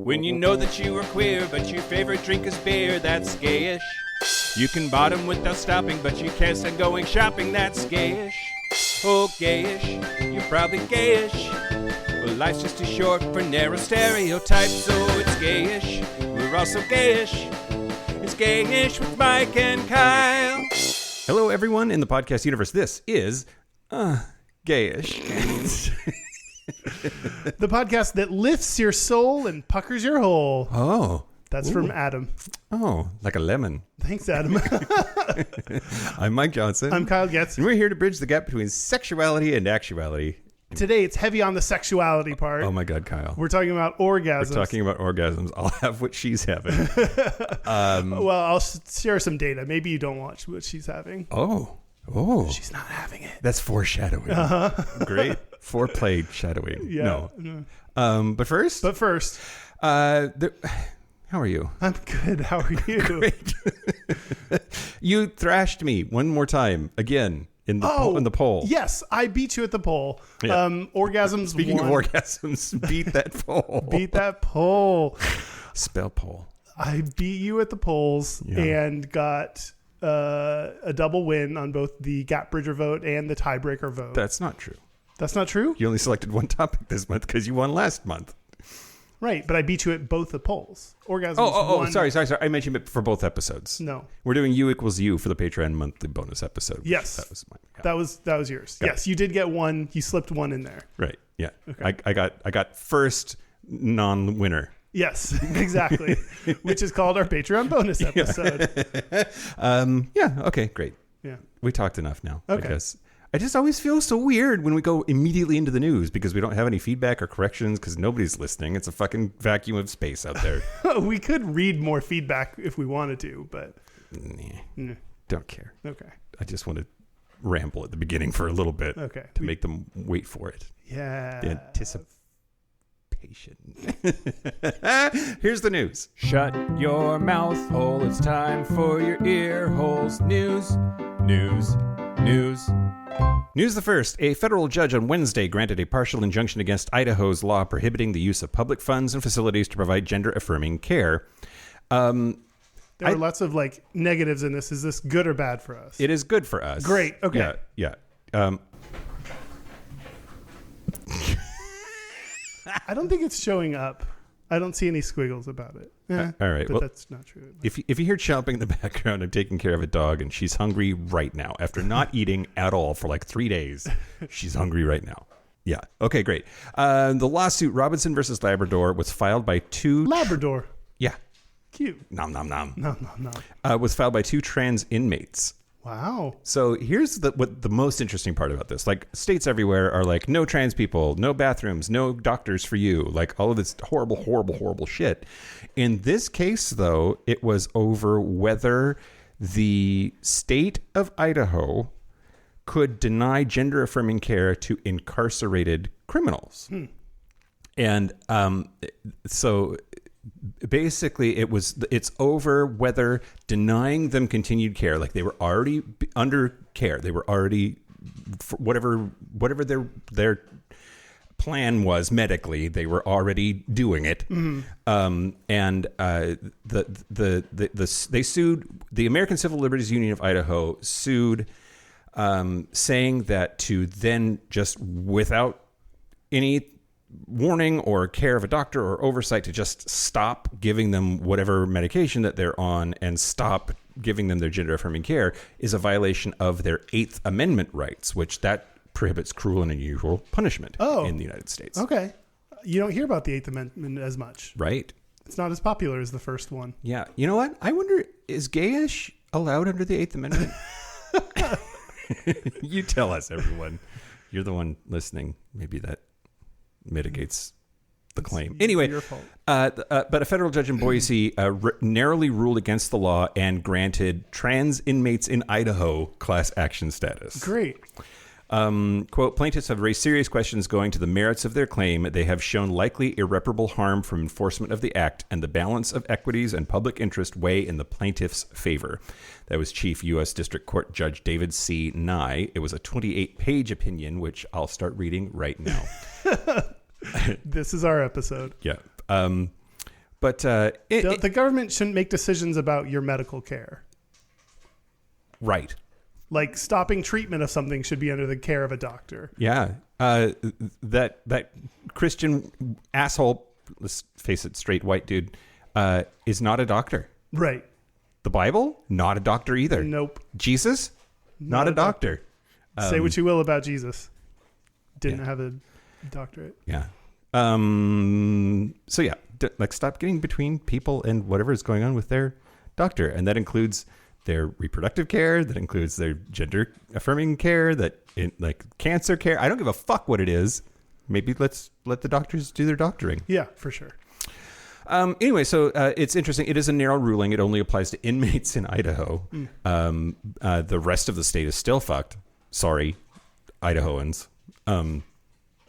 When you know that you are queer, but your favorite drink is beer, that's gayish. You can bottom without stopping, but you can't stand going shopping, that's gayish. Oh, gayish, you're probably gayish. Well, life's just too short for narrow stereotypes, so it's gayish. We're also gayish. It's Gayish with Mike and Kyle. Hello, everyone in the podcast universe. This is Gayish. The podcast that lifts your soul and puckers your hole. Oh. That's from Adam. Oh, like a lemon. Thanks, Adam. I'm Mike Johnson. I'm Kyle Getz. And we're here to bridge the gap between sexuality and actuality. Today, it's heavy on the sexuality part. Oh, my God, Kyle. We're talking about orgasms. We're talking about orgasms. I'll have what she's having. Well, I'll share some data. Maybe you don't watch what she's having. Oh. She's not having it. That's foreshadowing. Great. Foreplay shadowing. Yeah. No. But first. How are you? I'm good. How are you? Great. You thrashed me one more time again in the poll. Yes, I beat you at the poll. Yeah. Orgasms. Speaking of orgasms, beat that poll. Beat that poll. Spell poll. I beat you at the polls and got a double win on both the gap bridger vote and the tiebreaker vote. That's not true. That's not true? You only selected one topic this month because you won last month. Right, but I beat you at both the polls. Orgasms. Sorry. I mentioned it for both episodes. No. We're doing U equals U for the Patreon monthly bonus episode. Yes. That was mine. Yeah. That was yours. Got yes, you did get one. You slipped one in there. Right. Yeah. Okay. I got first non-winner. Yes, exactly. Which is called our Patreon bonus episode. Okay, great. Yeah. We talked enough now. Okay. I guess. I just always feel so weird when we go immediately into the news because we don't have any feedback or corrections because nobody's listening. It's a fucking vacuum of space out there. We could read more feedback if we wanted to, but don't care. Okay. I just want to ramble at the beginning for a little bit to make them wait for it. Yeah. The anticipation. Here's the news. Shut your mouth hole. It's time for your ear holes. News. News the first. A federal judge on Wednesday granted a partial injunction against Idaho's law prohibiting the use of public funds and facilities to provide gender-affirming care. There are lots of negatives in this. Is this good or bad for us? It is good for us. Great. Okay. Yeah. I don't think it's showing up. I don't see any squiggles about it. All right. But that's not true. If you hear chomping in the background, I'm taking care of a dog, and she's hungry right now. After not eating at all for 3 days, she's hungry right now. Yeah. Okay, great. The lawsuit, Robinson versus Labrador, was filed by two... Labrador? Yeah. Cute. Nom, nom, nom. Nom, nom, nom. Was filed by two trans inmates. Wow. So here's what the most interesting part about this. States everywhere are no trans people, no bathrooms, no doctors for you. All of this horrible shit. In this case, though, it was over whether the state of Idaho could deny gender-affirming care to incarcerated criminals. And so... basically, it's over whether denying them continued care, they were already under care, they were already whatever their plan was medically, they were already doing it. And they sued the American Civil Liberties Union of Idaho sued, saying that to then just without any warning or care of a doctor or oversight to just stop giving them whatever medication that they're on and stop giving them their gender affirming care is a violation of their 8th Amendment rights, which that prohibits cruel and unusual punishment in the United States. Okay. You don't hear about the 8th Amendment as much. Right. It's not as popular as the first one. Yeah. You know what? I wonder, is gayish allowed under the 8th Amendment? You tell us, everyone. You're the one listening. Maybe that mitigates the claim. Anyway, your fault. But a federal judge in Boise narrowly ruled against the law and granted trans inmates in Idaho class action status. Great. Quote, plaintiffs have raised serious questions going to the merits of their claim. They have shown likely irreparable harm from enforcement of the act, and the balance of equities and public interest weigh in the plaintiffs' favor. That was Chief U.S. District Court Judge David C. Nye. It was a 28-page opinion, which I'll start reading right now. This is our episode. Yeah. But the government shouldn't make decisions about your medical care. Right. Like stopping treatment of something should be under the care of a doctor. Yeah. That Christian asshole, let's face it, straight white dude, is not a doctor. Right. The Bible, not a doctor either. Nope. Jesus, not a doctor. Say what you will about Jesus. Didn't have a doctorate. Yeah. So yeah, like stop getting between people and whatever is going on with their doctor. And that includes their reproductive care. That includes their gender affirming care, like cancer care. I don't give a fuck what it is. Maybe let's let the doctors do their doctoring. Yeah, for sure. Anyway, so it's interesting. It is a narrow ruling. It only applies to inmates in Idaho. The rest of the state is still fucked. Sorry, Idahoans.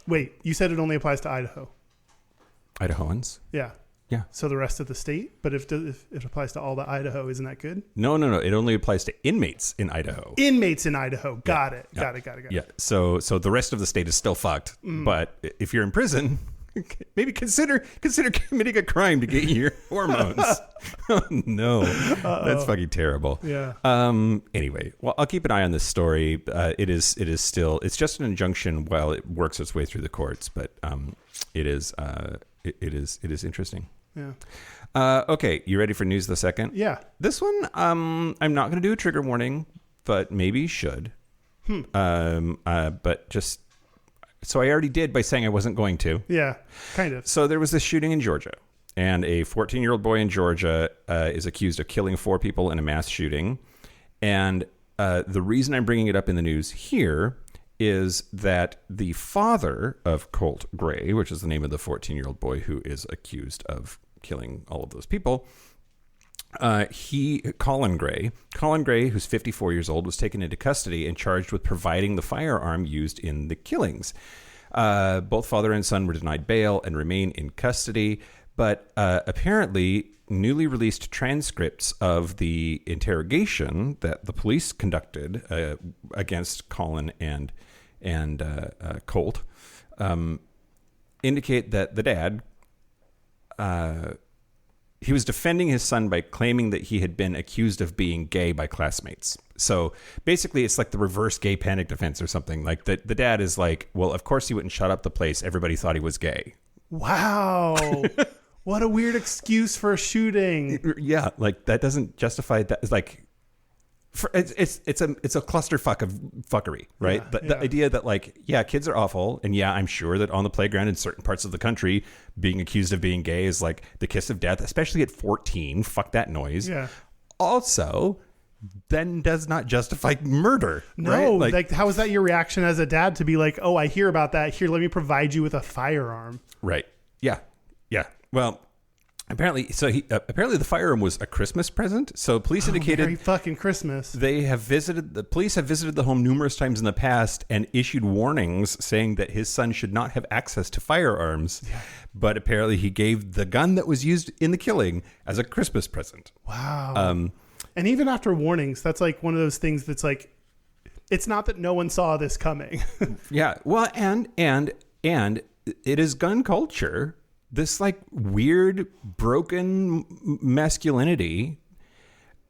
Wait, you said it only applies to Idaho. Idahoans? Yeah. Yeah. So the rest of the state? But if it applies to all the Idaho, isn't that good? No. It only applies to inmates in Idaho. Inmates in Idaho. Got it. Got it. Yeah. So the rest of the state is still fucked. But if you're in prison, maybe consider committing a crime to get your hormones. Oh, no. That's fucking terrible. Yeah. Anyway, well, I'll keep an eye on this story. It is still, it's just an injunction while it works its way through the courts, but it is interesting. Yeah. Okay, you ready for news of the second? Yeah. This one, I'm not going to do a trigger warning, but maybe should. But just so I already did by saying I wasn't going to. Yeah, kind of. So there was this shooting in Georgia, and a 14-year-old boy in Georgia is accused of killing 4 people in a mass shooting. And the reason I'm bringing it up in the news here is that the father of Colt Gray, which is the name of the 14-year-old boy who is accused of killing all of those people, Colin Gray, who's 54 years old, was taken into custody and charged with providing the firearm used in the killings. Both father and son were denied bail and remain in custody, but apparently newly released transcripts of the interrogation that the police conducted against Colin and Colt indicate that the dad he was defending his son by claiming that he had been accused of being gay by classmates. So basically it's like the reverse gay panic defense or something. Like the dad is like, well, of course he wouldn't shut up the place. Everybody thought he was gay. Wow. What a weird excuse for a shooting. Yeah. Like that doesn't justify that. It's like, it's a clusterfuck of fuckery, right? Yeah, The idea that like, yeah, kids are awful. And yeah, I'm sure that on the playground in certain parts of the country, being accused of being gay is like the kiss of death, especially at 14. Fuck that noise. Yeah. Also, then does not justify murder. No, right? like how is that your reaction as a dad to be like, oh, I hear about that. Here, let me provide you with a firearm. Right. Yeah. Yeah. Well, apparently the firearm was a Christmas present. So police indicated Merry fucking Christmas. The police have visited the home numerous times in the past and issued warnings saying that his son should not have access to firearms. Yeah. But apparently he gave the gun that was used in the killing as a Christmas present. Wow. And even after warnings, that's like one of those things that's like, it's not that no one saw this coming. Yeah. Well, and it is gun culture. This like weird broken masculinity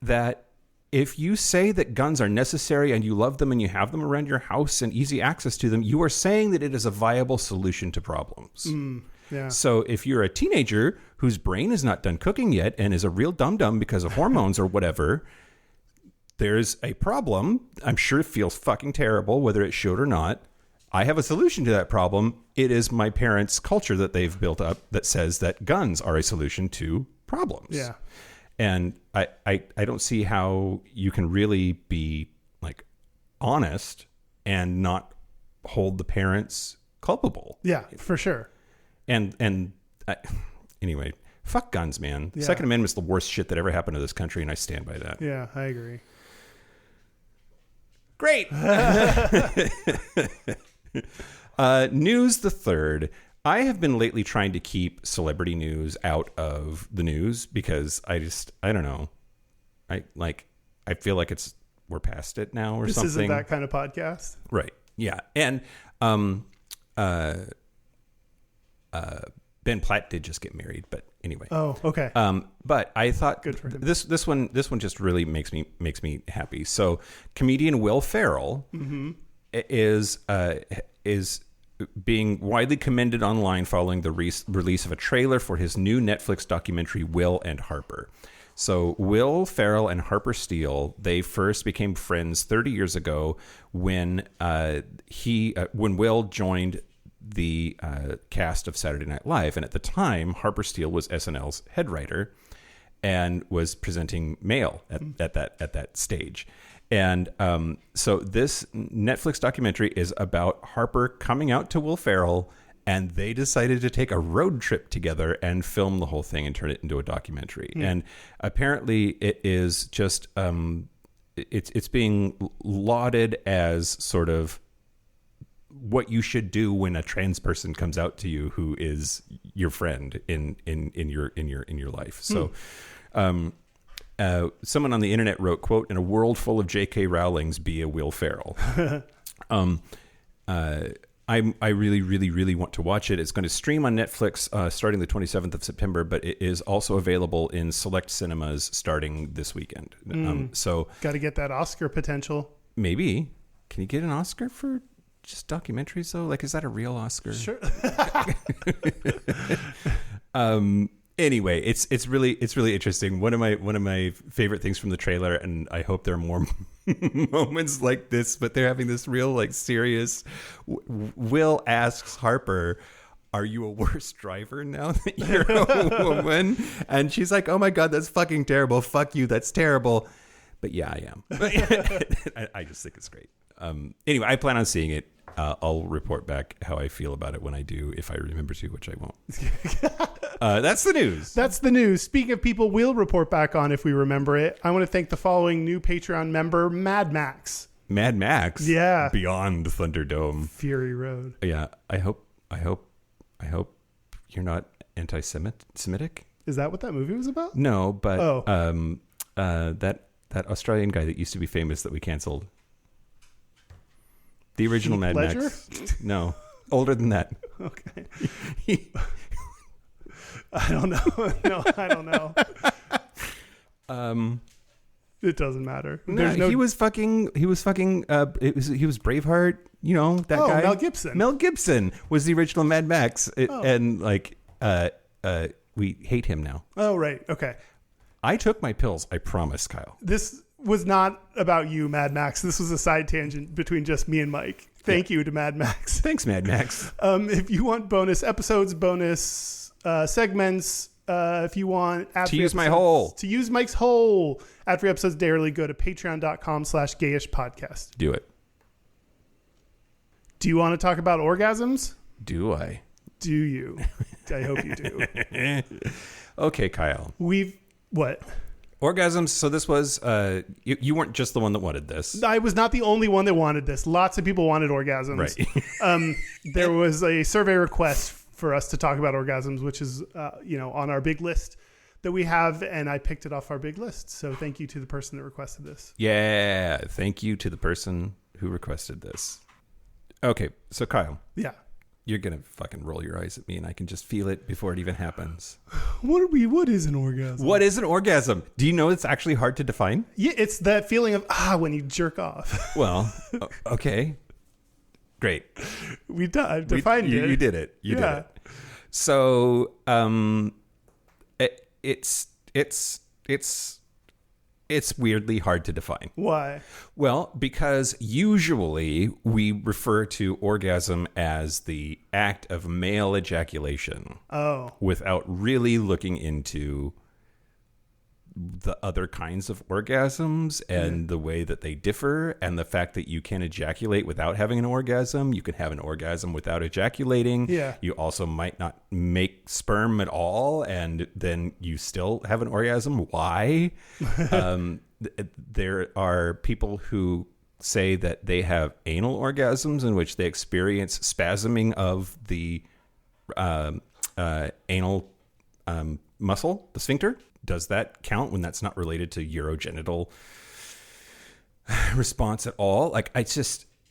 that if you say that guns are necessary and you love them and you have them around your house and easy access to them, you are saying that it is a viable solution to problems. Yeah. So if you're a teenager whose brain is not done cooking yet and is a real dum-dum because of hormones or whatever, there's a problem. I'm sure it feels fucking terrible, whether it should or not. I have a solution to that problem. It is my parents' culture that they've built up that says that guns are a solution to problems. Yeah. And I don't see how you can really be like honest and not hold the parents culpable. Yeah, for sure. Anyway, fuck guns, man. Yeah. Second Amendment's the worst shit that ever happened to this country, and I stand by that. Yeah, I agree. Great. News the third. I have been lately trying to keep celebrity news out of the news because I don't know. I feel like we're past it now or this something. This isn't that kind of podcast. Right. Yeah. And Ben Platt did just get married, but anyway. Oh, okay. But I thought Good for him. this one just really makes me happy. So comedian Will Ferrell is being widely commended online following the release of a trailer for his new Netflix documentary Will and Harper. So Will Ferrell and Harper Steele, they first became friends 30 years ago when Will joined the cast of Saturday Night Live. And at the time, Harper Steele was SNL's head writer and was presenting Mail at that stage. And so this Netflix documentary is about Harper coming out to Will Ferrell, and they decided to take a road trip together and film the whole thing and turn it into a documentary. And apparently it is just it's being lauded as sort of what you should do when a trans person comes out to you who is your friend in your life. So someone on the internet wrote, quote, "In a world full of J.K. Rowlings, be a Will Ferrell." I really, really, really want to watch it. It's going to stream on Netflix starting the 27th of September, but it is also available in select cinemas starting this weekend. So got to get that Oscar potential. Maybe. Can you get an Oscar for just documentaries though? Like, is that a real Oscar? Sure. Anyway, it's really interesting. One of my favorite things from the trailer, and I hope there are more moments like this, but they're having this real like serious. Will asks Harper, "Are you a worse driver now that you're a woman?" And she's like, "Oh my God, that's fucking terrible. Fuck you, that's terrible." But yeah, I am. I just think it's great. Anyway, I plan on seeing it. I'll report back how I feel about it when I do, if I remember to, which I won't. That's the news. That's the news. Speaking of people we'll report back on if we remember it, I want to thank the following new Patreon member, Mad Max. Mad Max? Yeah. Beyond Thunderdome. Fury Road. Yeah. I hope you're not anti-Semitic. Is that what that movie was about? No, but that Australian guy that used to be famous that we canceled. The original Mad Max. No, older than that. Okay. I don't know. No, I don't know. It doesn't matter. He was fucking. He was Braveheart. You know that guy. Mel Gibson. Mel Gibson was the original Mad Max, and like we hate him now. Oh right. Okay. I took my pills. I promise, Kyle. This was not about you, Mad Max. This was a side tangent between just me and Mike. Thank you to Mad Max. Thanks, Mad Max. If you want bonus episodes, bonus segments, if you want to use my hole, to use Mike's hole, ad-free episodes daily, go to patreon.com/Gayish podcast. Do it. Do you want to talk about orgasms? Do I? Do you? I hope you do. Okay, Kyle. What? Orgasms. So this was, you weren't just the one that wanted this. I was not the only one that wanted this. Lots of people wanted orgasms. Right. There was a survey request for us to talk about orgasms, which is, on our big list that we have. And I picked it off our big list. So thank you to the person that requested this. Yeah. Thank you to the person who requested this. Okay. So Kyle. Yeah. You're going to fucking roll your eyes at me and I can just feel it before it even happens. What is an orgasm? What is an orgasm? Do you know it's actually hard to define? Yeah, it's that feeling of, when you jerk off. Well, okay. Great. I've defined it. You did it. You did it. So, it's weirdly hard to define. Why? Well, because usually we refer to orgasm as the act of male ejaculation. Oh. Without really looking into the other kinds of orgasms and the way that they differ, and the fact that you can ejaculate without having an orgasm. You can have an orgasm without ejaculating. Yeah. You also might not make sperm at all, and then you still have an orgasm. Why? There are people who say that they have anal orgasms in which they experience spasming of the anal muscle, the sphincter. Does that count when that's not related to urogenital response at all? Like,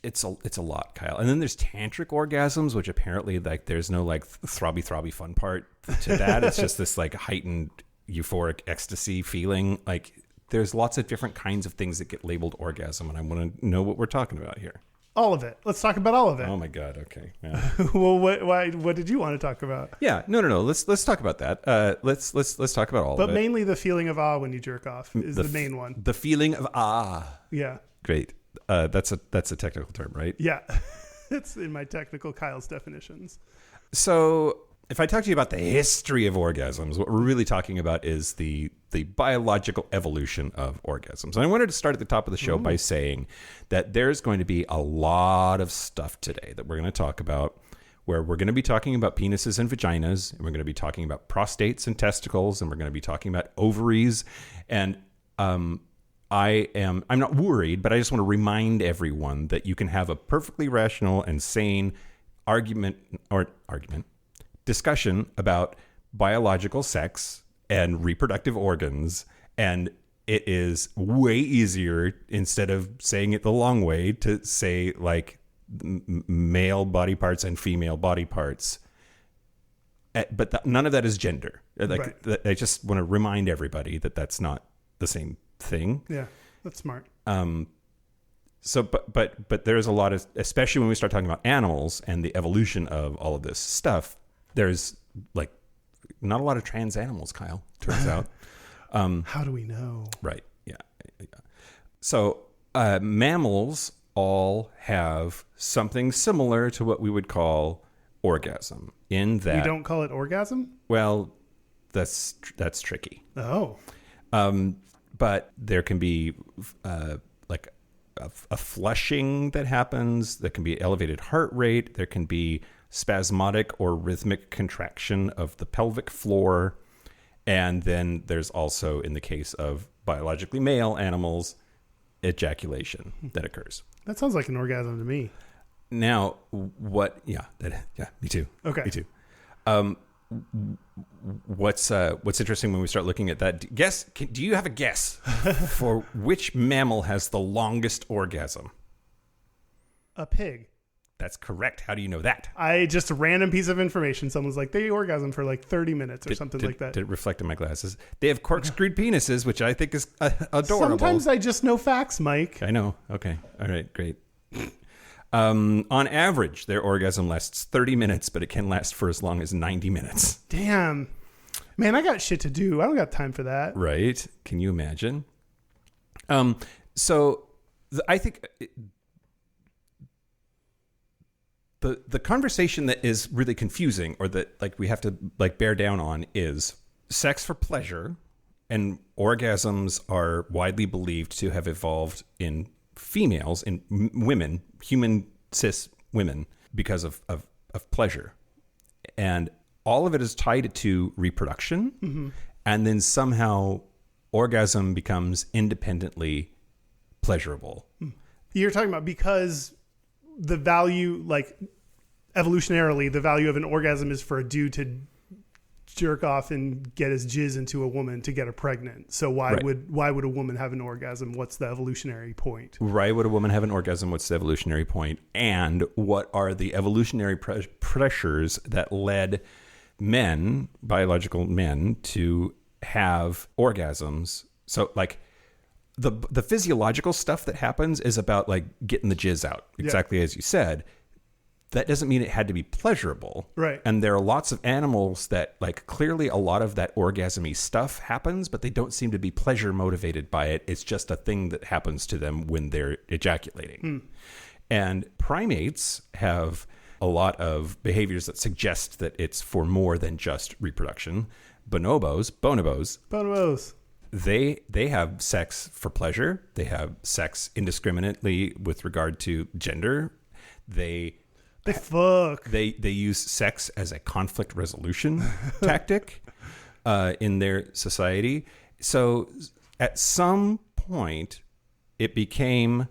it's a lot, Kyle. And then there's tantric orgasms, which apparently like there's no like throbby fun part to that. It's just this like heightened euphoric ecstasy feeling. Like there's lots of different kinds of things that get labeled orgasm, and I want to know what we're talking about here. All of it. Let's talk about all of it. Oh my God. Okay. Yeah. Well, what did you want to talk about? Yeah. No. Let's talk about that. Let's talk about all of it. But mainly the feeling of awe when you jerk off is the main one. The feeling of ah. Yeah. Great. That's a technical term, right? Yeah. It's in my technical Kyle's definitions. So if I talk to you about the history of orgasms, what we're really talking about is the biological evolution of orgasms. And I wanted to start at the top of the show by saying that there's going to be a lot of stuff today that we're going to talk about, where we're going to be talking about penises and vaginas, and we're going to be talking about prostates and testicles, and we're going to be talking about ovaries. And I'm not worried, but I just want to remind everyone that you can have a perfectly rational and sane discussion about biological sex and reproductive organs, and it is way easier, instead of saying it the long way, to say like male body parts and female body parts. But none of that is gender. Like I just want to remind everybody that that's not the same thing. Yeah, that's smart. So, but there's a lot of, especially when we start talking about animals and the evolution of all of this stuff, there's like not a lot of trans animals, Kyle, turns out. How do we know? Right. Yeah. So mammals all have something similar to what we would call orgasm, in that we don't call it orgasm? Well, that's tricky. Oh. But there can be like a flushing that happens. There can be elevated heart rate. There can be spasmodic or rhythmic contraction of the pelvic floor. And then there's also, in the case of biologically male animals, ejaculation that occurs. That sounds like an orgasm to me. Now, what? Yeah, me too. Okay, me too. What's interesting when we start looking at that? Do you have a guess for which mammal has the longest orgasm? A pig. That's correct. How do you know that? Just a random piece of information. Someone's like, they orgasm for like 30 minutes or something like that. Did it reflect in my glasses? They have corkscrewed penises, which I think is adorable. Sometimes I just know facts, Mike. I know. Okay. All right. Great. On average, their orgasm lasts 30 minutes, but it can last for as long as 90 minutes. Damn. Man, I got shit to do. I don't got time for that. Right. Can you imagine? I think the conversation that is really confusing, or that like we have to like bear down on, is sex for pleasure, and orgasms are widely believed to have evolved in females, in women, human cis women, because of pleasure. And all of it is tied to reproduction. Mm-hmm. And then somehow orgasm becomes independently pleasurable. You're talking about because the value, like evolutionarily, the value of an orgasm is for a dude to jerk off and get his jizz into a woman to get her pregnant. So why would a woman have an orgasm? What's the evolutionary point? Why would a woman have an orgasm? What's the evolutionary point? And what are the evolutionary pressures that led men, biological men, to have orgasms? So like the physiological stuff that happens is about like getting the jizz out, exactly as you said. That doesn't mean it had to be pleasurable. Right. And there are lots of animals that like clearly a lot of that orgasm-y stuff happens, but they don't seem to be pleasure motivated by it. It's just a thing that happens to them when they're ejaculating. And primates have a lot of behaviors that suggest that it's for more than just reproduction. Bonobos, they have sex for pleasure. They have sex indiscriminately with regard to gender. They fuck. They use sex as a conflict resolution tactic in their society. So at some point, it became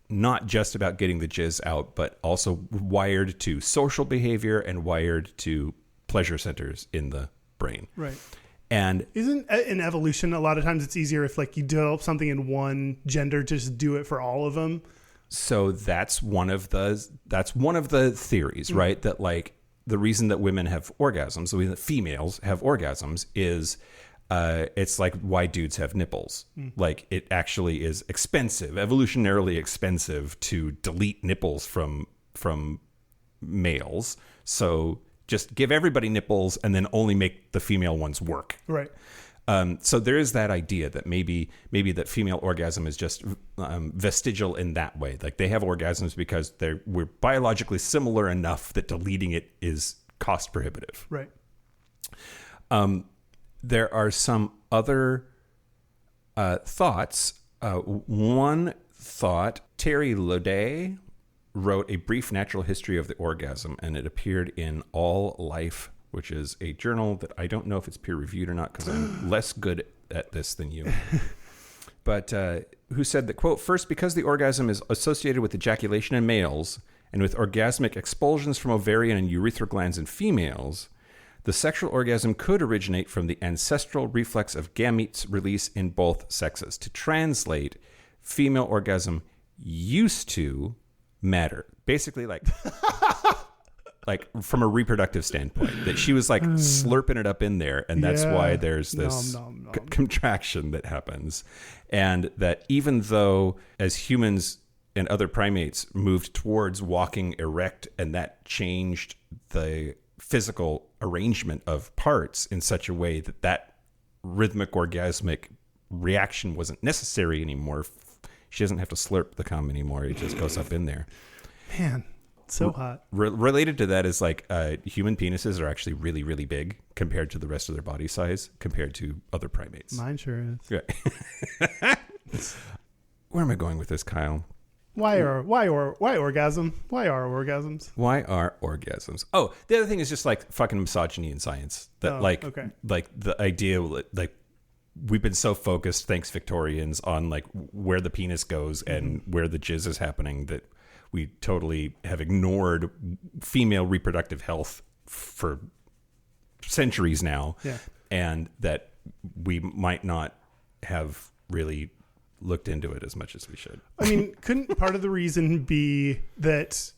not just about getting the jizz out, but also wired to social behavior and wired to pleasure centers in the brain. Right. And isn't in evolution, a lot of times it's easier if like you develop something in one gender, just do it for all of them. So that's one of the theories, right? That like the reason that women have orgasms, the reason that females have orgasms is it's like why dudes have nipples. Like it actually is expensive, evolutionarily expensive to delete nipples from males. So just give everybody nipples and then only make the female ones work. Right. So there is that idea that maybe that female orgasm is just vestigial in that way. Like they have orgasms because we're biologically similar enough that deleting it is cost prohibitive. Right. There are some other thoughts. One thought, Terry Lodey wrote A Brief Natural History of the Orgasm, and it appeared in All Life, which is a journal that I don't know if it's peer-reviewed or not because I'm less good at this than you. But who said that, quote, first, because the orgasm is associated with ejaculation in males and with orgasmic expulsions from ovarian and urethral glands in females, the sexual orgasm could originate from the ancestral reflex of gametes release in both sexes. To translate, female orgasm used to matter. Basically, like from a reproductive standpoint, that she was like slurping it up in there, and that's why there's this contraction that happens. And that even though as humans and other primates moved towards walking erect, and that changed the physical arrangement of parts in such a way that rhythmic orgasmic reaction wasn't necessary anymore. She doesn't have to slurp the cum anymore. It just goes up in there. Man, so hot. Related to that is like human penises are actually really, really big compared to the rest of their body size compared to other primates. Mine sure is. Yeah. Where am I going with this, Kyle? Why orgasm? Why are orgasms? Why are orgasms? Oh, the other thing is just like fucking misogyny in science. That like the idea, like we've been so focused, thanks Victorians, on like where the penis goes and where the jizz is happening that we totally have ignored female reproductive health for centuries now. Yeah. And that we might not have really looked into it as much as we should. I mean, couldn't part of the reason be that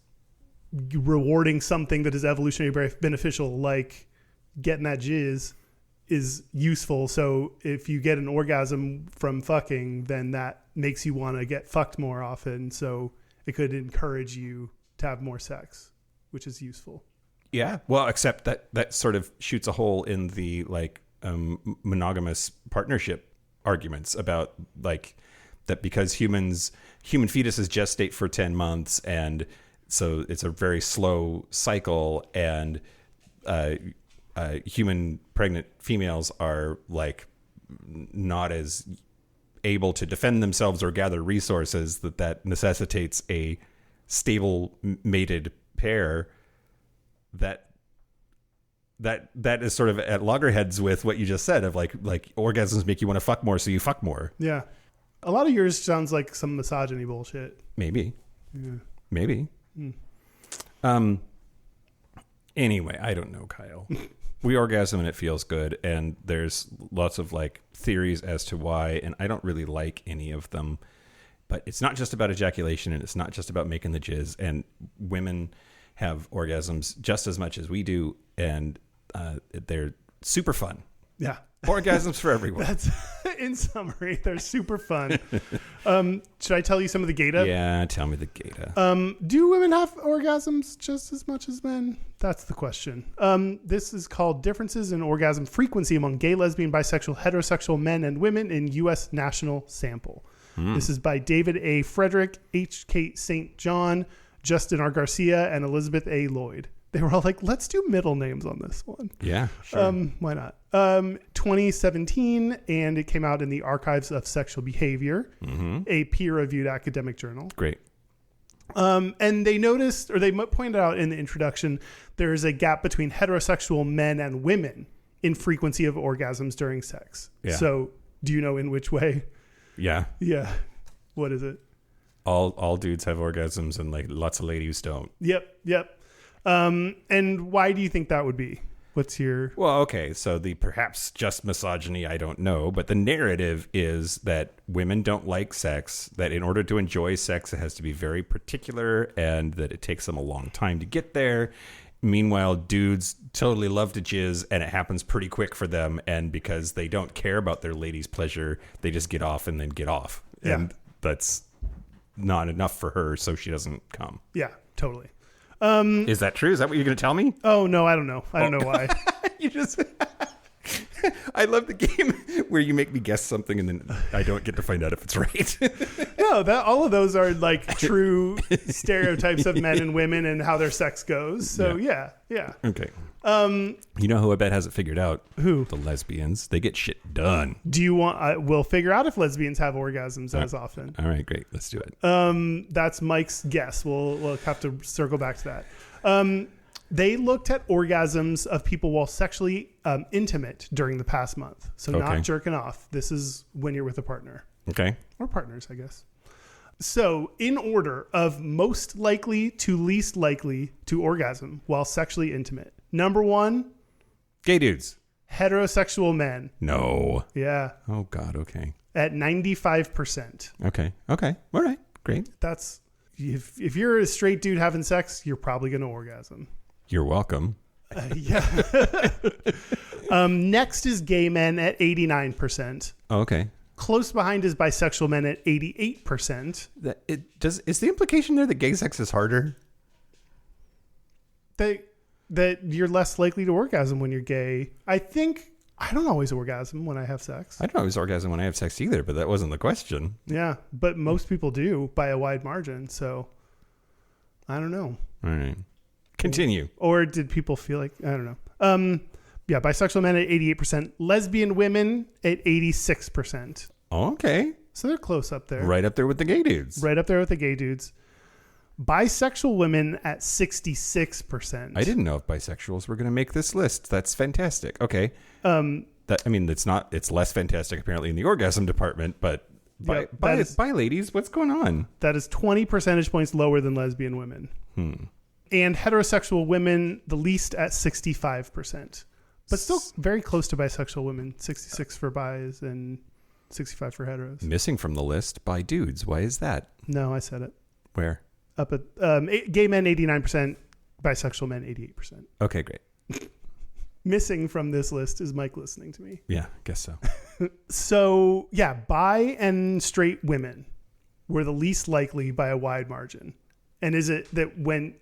rewarding something that is evolutionarily beneficial, like getting that jizz, is useful? So if you get an orgasm from fucking, then that makes you want to get fucked more often. So it could encourage you to have more sex, which is useful. Yeah. Well, except that sort of shoots a hole in the like monogamous partnership arguments about like that because human fetuses gestate for 10 months, and so it's a very slow cycle, and human pregnant females are like not as able to defend themselves or gather resources, that necessitates a stable mated pair that is sort of at loggerheads with what you just said of like orgasms make you want to fuck more, so you fuck more. Yeah. A lot of yours sounds like some misogyny bullshit. Maybe. Yeah. Maybe. Anyway, I don't know, Kyle. We orgasm and it feels good, and there's lots of like theories as to why, and I don't really like any of them. But it's not just about ejaculation, and it's not just about making the jizz, and women have orgasms just as much as we do, and they're super fun. Yeah. Orgasms for everyone. That's in summary, they're super fun. Should I tell you some of the data? Yeah, tell me the data. Do women have orgasms just as much as men? That's the question. This is called Differences in Orgasm Frequency Among Gay, Lesbian, Bisexual, Heterosexual Men and Women in U.S. National Sample. This is by David A. Frederick, H. Kate St. John, Justin R. Garcia, and Elizabeth A. Lloyd. They were all like, let's do middle names on this one. Yeah, sure. Why not? 2017, and it came out in the Archives of Sexual Behavior, a peer-reviewed academic journal. Great. And they noticed, or they pointed out in the introduction, there's a gap between heterosexual men and women in frequency of orgasms during sex. Yeah. So do you know in which way? Yeah. Yeah. What is it? All dudes have orgasms, and like lots of ladies don't. Yep. And why do you think that would be? What's your... Well, okay, so the perhaps just misogyny, I don't know, but the narrative is that women don't like sex, that in order to enjoy sex, it has to be very particular, and that it takes them a long time to get there. Meanwhile, dudes totally love to jizz, and it happens pretty quick for them, and because they don't care about their lady's pleasure, they just get off and then get off. Yeah. And that's not enough for her, so she doesn't come. Yeah, totally. Is that true? Is that what you're going to tell me? Oh, no, I don't know. I don't know why. You just... I love the game where you make me guess something and then I don't get to find out if it's right. No, all of those are like true stereotypes of men and women and how their sex goes. So yeah. Okay. You know who I bet has it figured out? Who? The lesbians. They get shit done. Do you want? We'll figure out if lesbians have orgasms as often. All right, great. Let's do it. That's Mike's guess. We'll have to circle back to that. They looked at orgasms of people while sexually intimate during the past month. So not jerking off. This is when you're with a partner. Okay. Or partners, I guess. So in order of most likely to least likely to orgasm while sexually intimate. Number 1. Gay dudes. Heterosexual men. No. Yeah. Oh, God. Okay. At 95%. Okay. All right. Great. That's... If you're a straight dude having sex, you're probably going to orgasm. You're welcome. Yeah. Next is gay men at 89%. Oh, okay. Close behind is bisexual men at 88%. Is the implication there that gay sex is harder? That you're less likely to orgasm when you're gay. I don't always orgasm when I have sex. I don't always orgasm when I have sex either, but that wasn't the question. Yeah, but most people do by a wide margin. So I don't know. All right. Continue. Or did people feel like, I don't know. Yeah, bisexual men at 88%, lesbian women at 86%. Okay. So they're close up there. Right up there with the gay dudes. Right up there with the gay dudes. Bisexual women at 66%. I didn't know if bisexuals were going to make this list. That's fantastic. Okay. It's less fantastic apparently in the orgasm department, but by ladies, what's going on? That is 20 percentage points lower than lesbian women. And heterosexual women, the least at 65%. But still very close to bisexual women. 66 for bis and 65 for heteros. Missing from the list by dudes. Why is that? No, I said it. Where? Up at gay men 89%, bisexual men 88%. Okay, great. Missing from this list is Mike listening to me. Yeah, I guess so. So, yeah, bi and straight women were the least likely by a wide margin. And is it when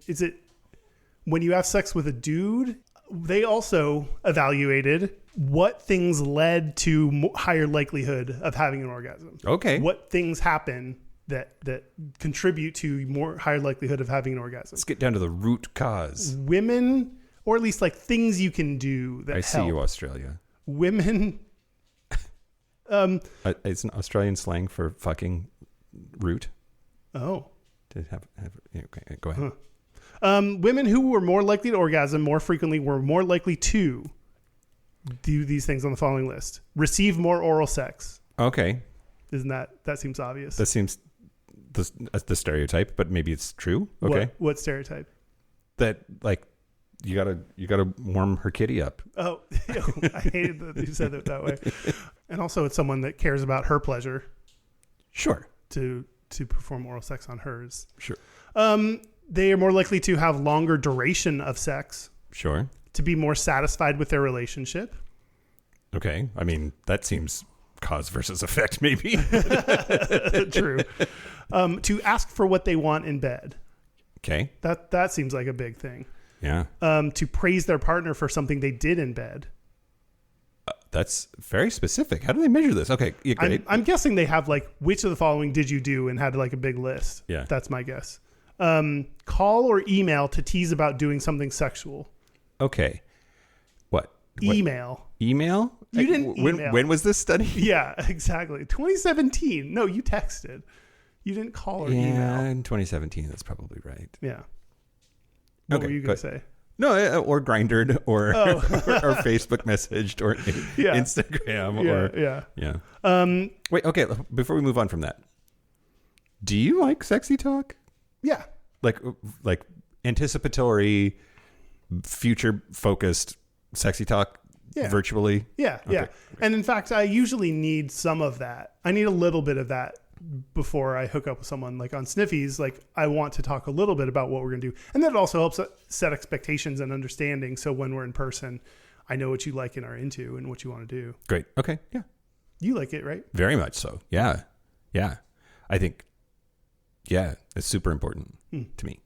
you have sex with a dude, they also evaluated what things led to higher likelihood of having an orgasm. Okay. What things happen that contribute to higher likelihood of having an orgasm. Let's get down to the root cause. Women, or at least like things you can do that help. I see you, Australia. Women. It's an Australian slang for fucking root. Oh. Okay, go ahead. Women who were more likely to orgasm more frequently were more likely to do these things on the following list. Receive more oral sex. Okay. That seems obvious. That seems the stereotype, but maybe it's true. Okay. What stereotype? That like you gotta warm her kitty up. Oh, I hated that you said it that way. And also it's someone that cares about her pleasure. Sure. To perform oral sex on hers. Sure. They are more likely to have longer duration of sex. Sure. To be more satisfied with their relationship. Okay. I mean, that seems cause versus effect, maybe. True. To ask for what they want in bed. Okay. That seems like a big thing. Yeah. To praise their partner for something they did in bed. That's very specific. How do they measure this? Okay. Yeah, I'm guessing they have like, which of the following did you do, and had like a big list. Yeah. That's my guess. Call or email to tease about doing something sexual. Okay. What? Email. Email? You didn't email. When was this study? Yeah, exactly. 2017. No, you texted. You didn't call or email. Yeah, in 2017. That's probably right. Yeah. What were you going to say? No, or Grindred, or or Facebook messaged, or Instagram, yeah. Wait, okay. Before we move on from that, do you like sexy talk? Yeah. Like anticipatory, future focused sexy talk virtually? Yeah. And in fact, I usually need some of that. I need a little bit of that before I hook up with someone. Like on Sniffies, like I want to talk a little bit about what we're going to do. And that also helps set expectations and understanding. So when we're in person, I know what you like and are into and what you want to do. Great. Okay. Yeah. You like it, right? Very much so. Yeah. Yeah. I think, it's super important to me.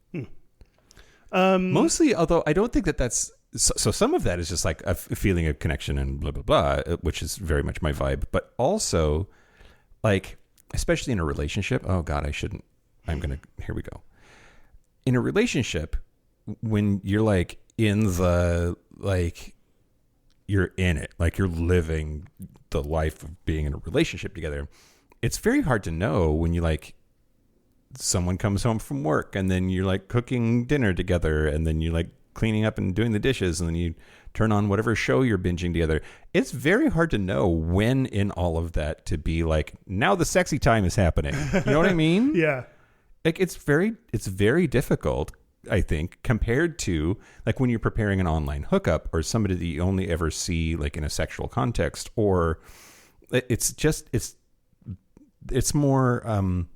Mostly, although I don't think that's, so some of that is just like a feeling of connection and blah, blah, blah, which is very much my vibe. But also, like, especially in a relationship, oh God, here we go. In a relationship, when you're like in the, like, you're in it, like you're living the life of being in a relationship together, it's very hard to know when you like, someone comes home from work and then you're like cooking dinner together and then you're like cleaning up and doing the dishes and then you turn on whatever show you're binging together. It's very hard to know when in all of that to be like, now the sexy time is happening. You know what I mean? Yeah. Like it's very difficult, I think, compared to like when you're preparing an online hookup or somebody that you only ever see like in a sexual context, or it's more,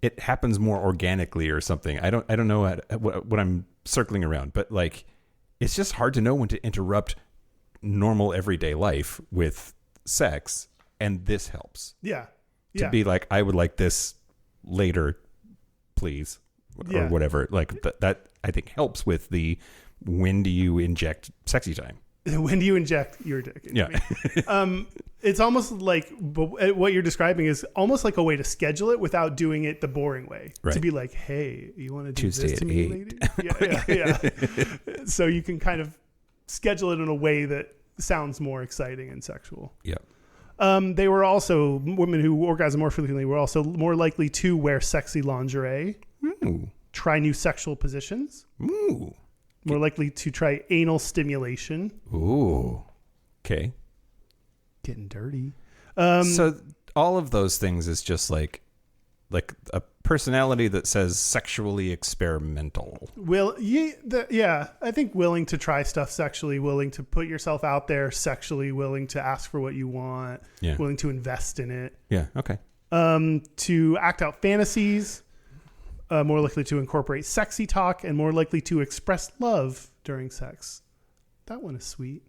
it happens more organically or something. I don't know what I'm circling around, but like, it's just hard to know when to interrupt normal everyday life with sex. And this helps. Yeah. To be like, I would like this later, please. Or whatever. Like that I think helps with the, when do you inject sexy time? When do you inject your dick into me? It's almost like what you're describing is almost like a way to schedule it without doing it the boring way. Right. To be like, hey, you want to do Tuesday this to at me, 8. lady? Yeah. So you can kind of schedule it in a way that sounds more exciting and sexual. Yeah. They were also, women who orgasm more frequently were also more likely to wear sexy lingerie, try new sexual positions, more likely to try anal stimulation. Ooh. Okay. Getting dirty. So all of those things is just like a personality that says sexually experimental. I think willing to try stuff sexually, willing to put yourself out there sexually, willing to ask for what you want, willing to invest in it. Yeah. Okay. To act out fantasies, more likely to incorporate sexy talk, and more likely to express love during sex. That one is sweet.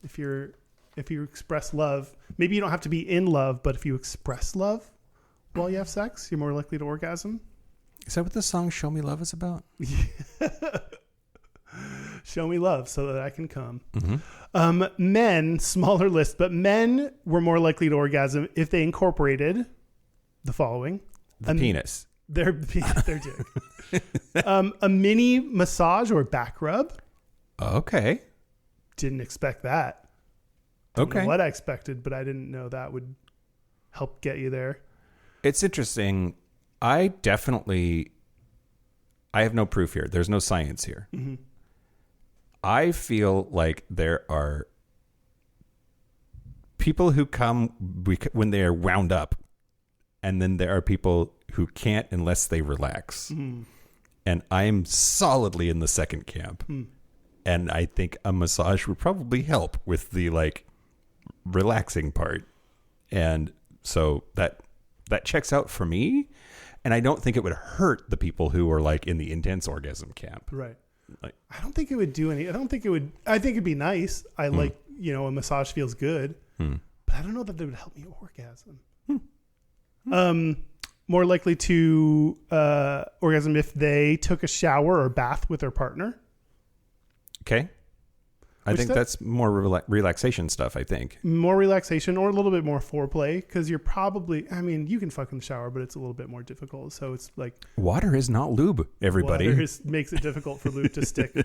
If you express love, maybe you don't have to be in love, but if you express love while you have sex, you're more likely to orgasm. Is that what the song Show Me Love is about? Show me love so that I can come. Mm-hmm. Men, smaller list, but men were more likely to orgasm if they incorporated the following. The penis. Their dick. A mini massage or back rub. Okay. Didn't expect that. Don't know what I expected, but I didn't know that would help get you there. It's interesting. I have no proof here. There's no science here. Mm-hmm. I feel like there are people who come when they are wound up, and then there are people who can't unless they relax. Mm. And I'm solidly in the second camp. Mm. And I think a massage would probably help with the like relaxing part. And so that checks out for me. And I don't think it would hurt the people who are like in the intense orgasm camp. Right. Like, I don't think it would do any. I think it'd be nice. I like, a massage feels good, but I don't know that they would help me orgasm. More likely to orgasm if they took a shower or bath with their partner. Okay. I think that's more relaxation stuff, I think. More relaxation or a little bit more foreplay, because you're probably, you can fuck in the shower, but it's a little bit more difficult. So it's like... Water is not lube, everybody. Water makes it difficult for lube to stick.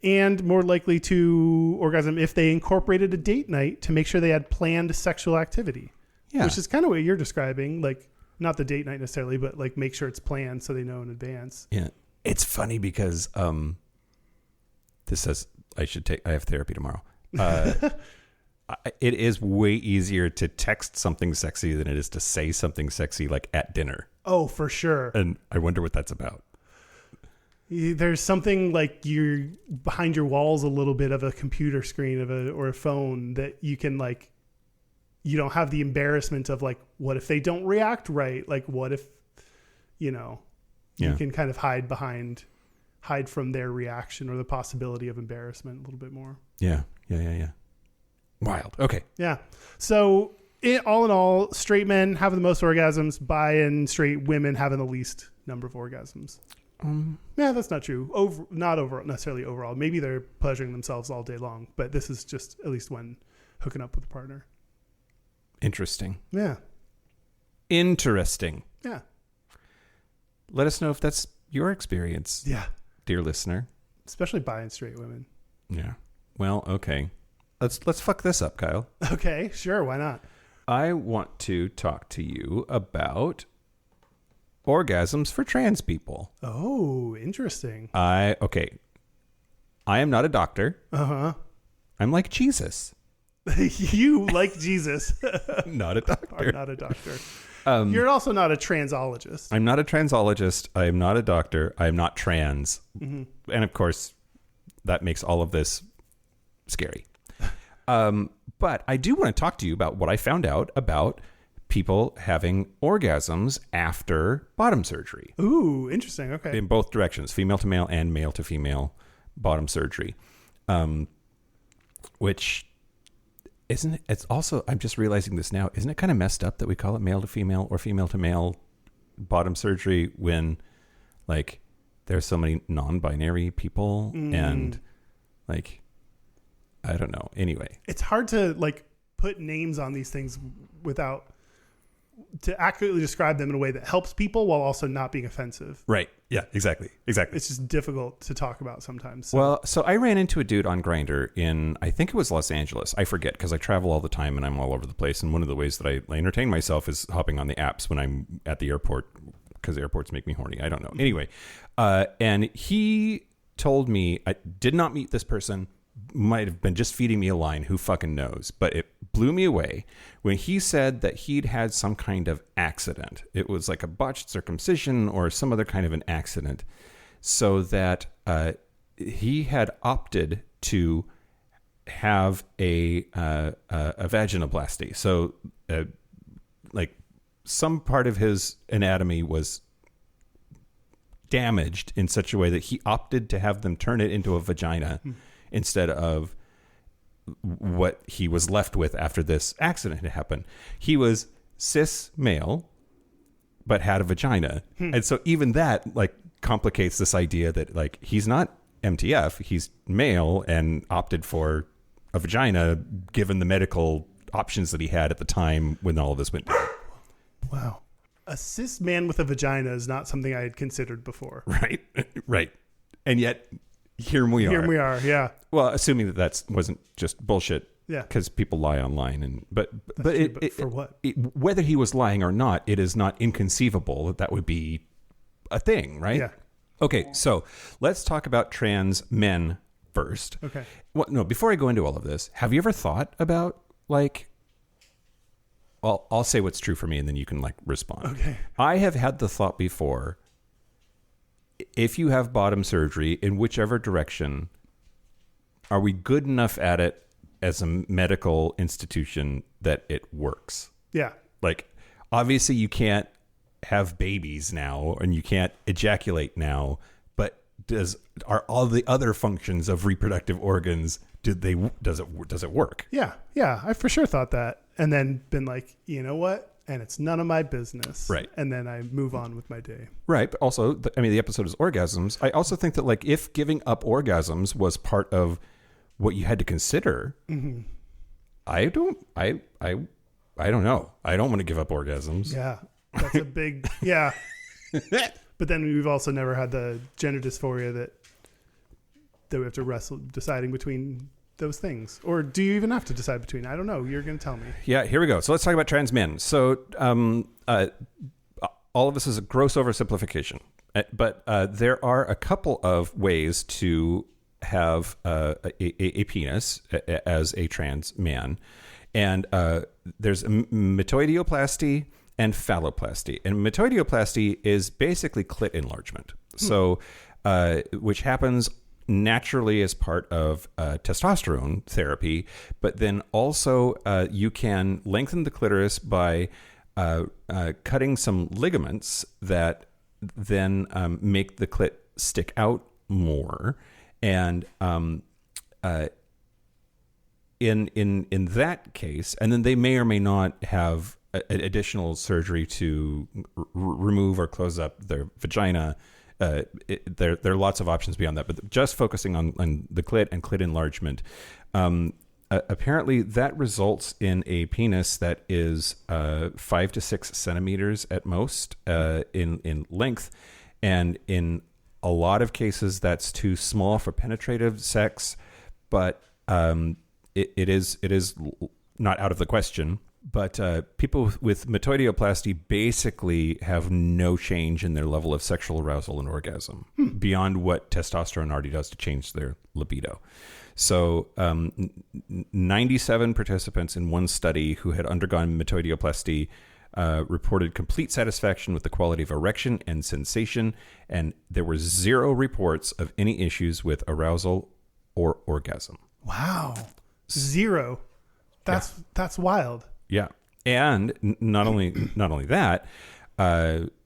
And more likely to orgasm if they incorporated a date night to make sure they had planned sexual activity. Yeah. Which is kind of what you're describing. Like, not the date night necessarily, but like make sure it's planned so they know in advance. Yeah. It's funny because this says... I have therapy tomorrow. It is way easier to text something sexy than it is to say something sexy like at dinner. Oh, for sure. And I wonder what that's about. There's something like you're behind your walls a little bit of a computer screen or a phone that you can like, you don't have the embarrassment of like, what if they don't react right? Like, what if, you can kind of hide from their reaction or the possibility of embarrassment a little bit more. Yeah. Wild. Okay. Yeah. So all in all, straight men having the most orgasms, bi and straight women having the least number of orgasms. Yeah, that's not true. Not necessarily overall. Maybe they're pleasuring themselves all day long, but this is just at least when hooking up with a partner. Interesting. Yeah. Interesting. Yeah. Let us know if that's your experience. Yeah. Dear listener. Especially bi and straight women. Yeah. Well, okay. Let's fuck this up, Kyle. Okay, sure. Why not? I want to talk to you about orgasms for trans people. Oh, interesting. I am not a doctor. Uh-huh. I'm like Jesus. You, like Jesus, Not a doctor. are not a doctor. You're also not a transologist. I'm not a transologist. I am not a doctor. I am not trans. Mm-hmm. And of course, that makes all of this scary. But I do want to talk to you about what I found out about people having orgasms after bottom surgery. Ooh, interesting. Okay. In both directions, female to male and male to female bottom surgery. Which isn't it? It's also, I'm just realizing this now, isn't it kind of messed up that we call it male to female or female to male bottom surgery when like there's so many non-binary people and like, I don't know. Anyway, it's hard to like put names on these things to accurately describe them in a way that helps people while also not being offensive. Right. Yeah, exactly. It's just difficult to talk about sometimes. So. Well, so I ran into a dude on Grindr in, I think it was Los Angeles. I forget because I travel all the time and I'm all over the place. And one of the ways that I entertain myself is hopping on the apps when I'm at the airport because airports make me horny. I don't know. Anyway, and he told me, I did not meet this person, might have been just feeding me a line, who fucking knows, but it blew me away when he said that he'd had some kind of accident. It was like a botched circumcision or some other kind of an accident, so that he had opted to have a vaginoplasty. So like some part of his anatomy was damaged in such a way that he opted to have them turn it into a vagina instead of what he was left with after this accident had happened. He was cis male, but had a vagina. And so even that like complicates this idea that like he's not MTF, he's male and opted for a vagina given the medical options that he had at the time when all of this went down. Wow. A cis man with a vagina is not something I had considered before. Right. Right. And yet here we are. Yeah. Well, assuming that wasn't just bullshit. Yeah. Because people lie online, but for what? Whether he was lying or not, it is not inconceivable that would be a thing, right? Yeah. Okay, so let's talk about trans men first. Okay. Well, no, before I go into all of this, have you ever thought about like? Well, I'll say what's true for me, and then you can like respond. Okay. I have had the thought before. If you have bottom surgery, in whichever direction, are we good enough at it as a medical institution that it works? Yeah. Like, obviously you can't have babies now and you can't ejaculate now, but are all the other functions of reproductive organs, does it work? Yeah. Yeah. I for sure thought that and then been like, you know what? And it's none of my business. Right. And then I move on with my day. Right. But also, the episode is orgasms. I also think that like if giving up orgasms was part of what you had to consider, I don't know. I don't want to give up orgasms. Yeah. That's a big, yeah. But then we've also never had the gender dysphoria that we have to wrestle deciding between those things. Or do you even have to decide between? I don't know. You're going to tell me. Yeah, here we go. So let's talk about trans men. So all of this is a gross oversimplification, but there are a couple of ways to have a penis as a trans man. And there's metoidioplasty and phalloplasty. And metoidioplasty is basically clit enlargement. So which happens naturally as part of testosterone therapy, but then also you can lengthen the clitoris by cutting some ligaments that then make the clit stick out more, and in that case, and then they may or may not have additional surgery to remove or close up their vagina. There are lots of options beyond that, but just focusing on the clit and clit enlargement, apparently that results in a penis that is 5 to 6 centimeters at most in length, and in a lot of cases that's too small for penetrative sex, but it is not out of the question. But people with metoidioplasty basically have no change in their level of sexual arousal and orgasm beyond what testosterone already does to change their libido. So 97 participants in one study who had undergone metoidioplasty reported complete satisfaction with the quality of erection and sensation, and there were 0 reports of any issues with arousal or orgasm. Wow. 0. That's wild. Yeah, and not only that,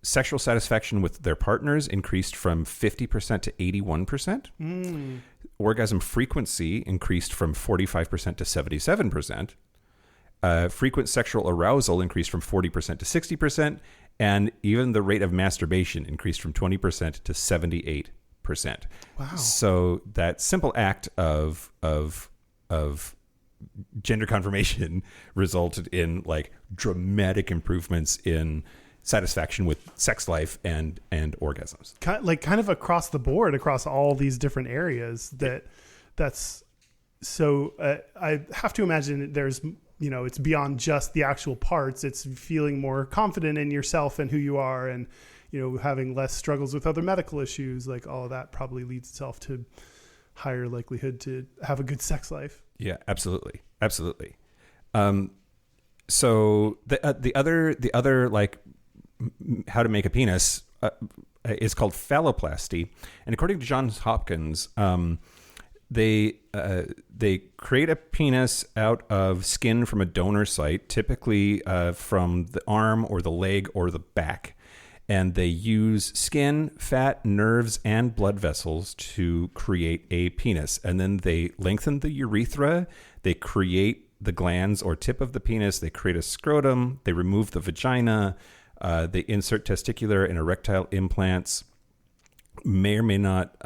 sexual satisfaction with their partners increased from 50% to 81%. Orgasm frequency increased from 45% to 77%. Frequent sexual arousal increased from 40% to 60%, and even the rate of masturbation increased from 20% to 78%. Wow! So that simple act of gender confirmation resulted in like dramatic improvements in satisfaction with sex life and orgasms. Kind of across the board, across all these different areas. That's so. I have to imagine there's, it's beyond just the actual parts. It's feeling more confident in yourself and who you are, and having less struggles with other medical issues. Like all of that probably leads itself to higher likelihood to have a good sex life. Yeah, absolutely. So the other like how to make a penis is called phalloplasty, and according to Johns Hopkins, they create a penis out of skin from a donor site, typically from the arm or the leg or the back. And they use skin, fat, nerves, and blood vessels to create a penis. And then they lengthen the urethra. They create the glands or tip of the penis. They create a scrotum. They remove the vagina. They insert testicular and erectile implants. May or may not.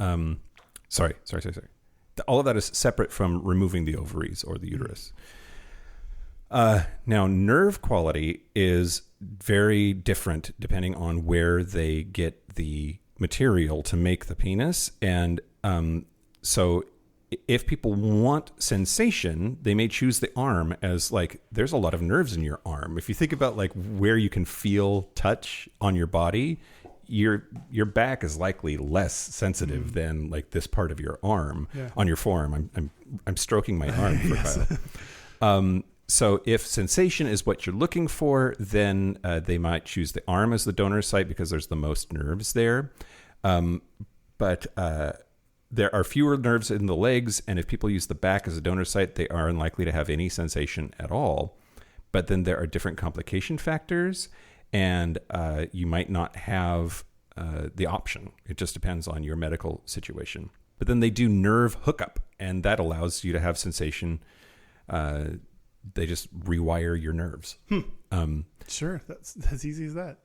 Sorry. All of that is separate from removing the ovaries or the uterus. Now, nerve quality is very different depending on where they get the material to make the penis. And so if people want sensation, they may choose the arm, as like there's a lot of nerves in your arm. If you think about like where you can feel touch on your body, your back is likely less sensitive than like this part of your arm. On your forearm. I'm stroking my arm for Yes. Kyle. So if sensation is what you're looking for, then they might choose the arm as the donor site because there's the most nerves there. But there are fewer nerves in the legs, and if people use the back as a donor site, they are unlikely to have any sensation at all. But then there are different complication factors, and you might not have the option. It just depends on your medical situation. But then they do nerve hookup, and that allows you to have sensation. They just rewire your nerves. Sure, that's as easy as that.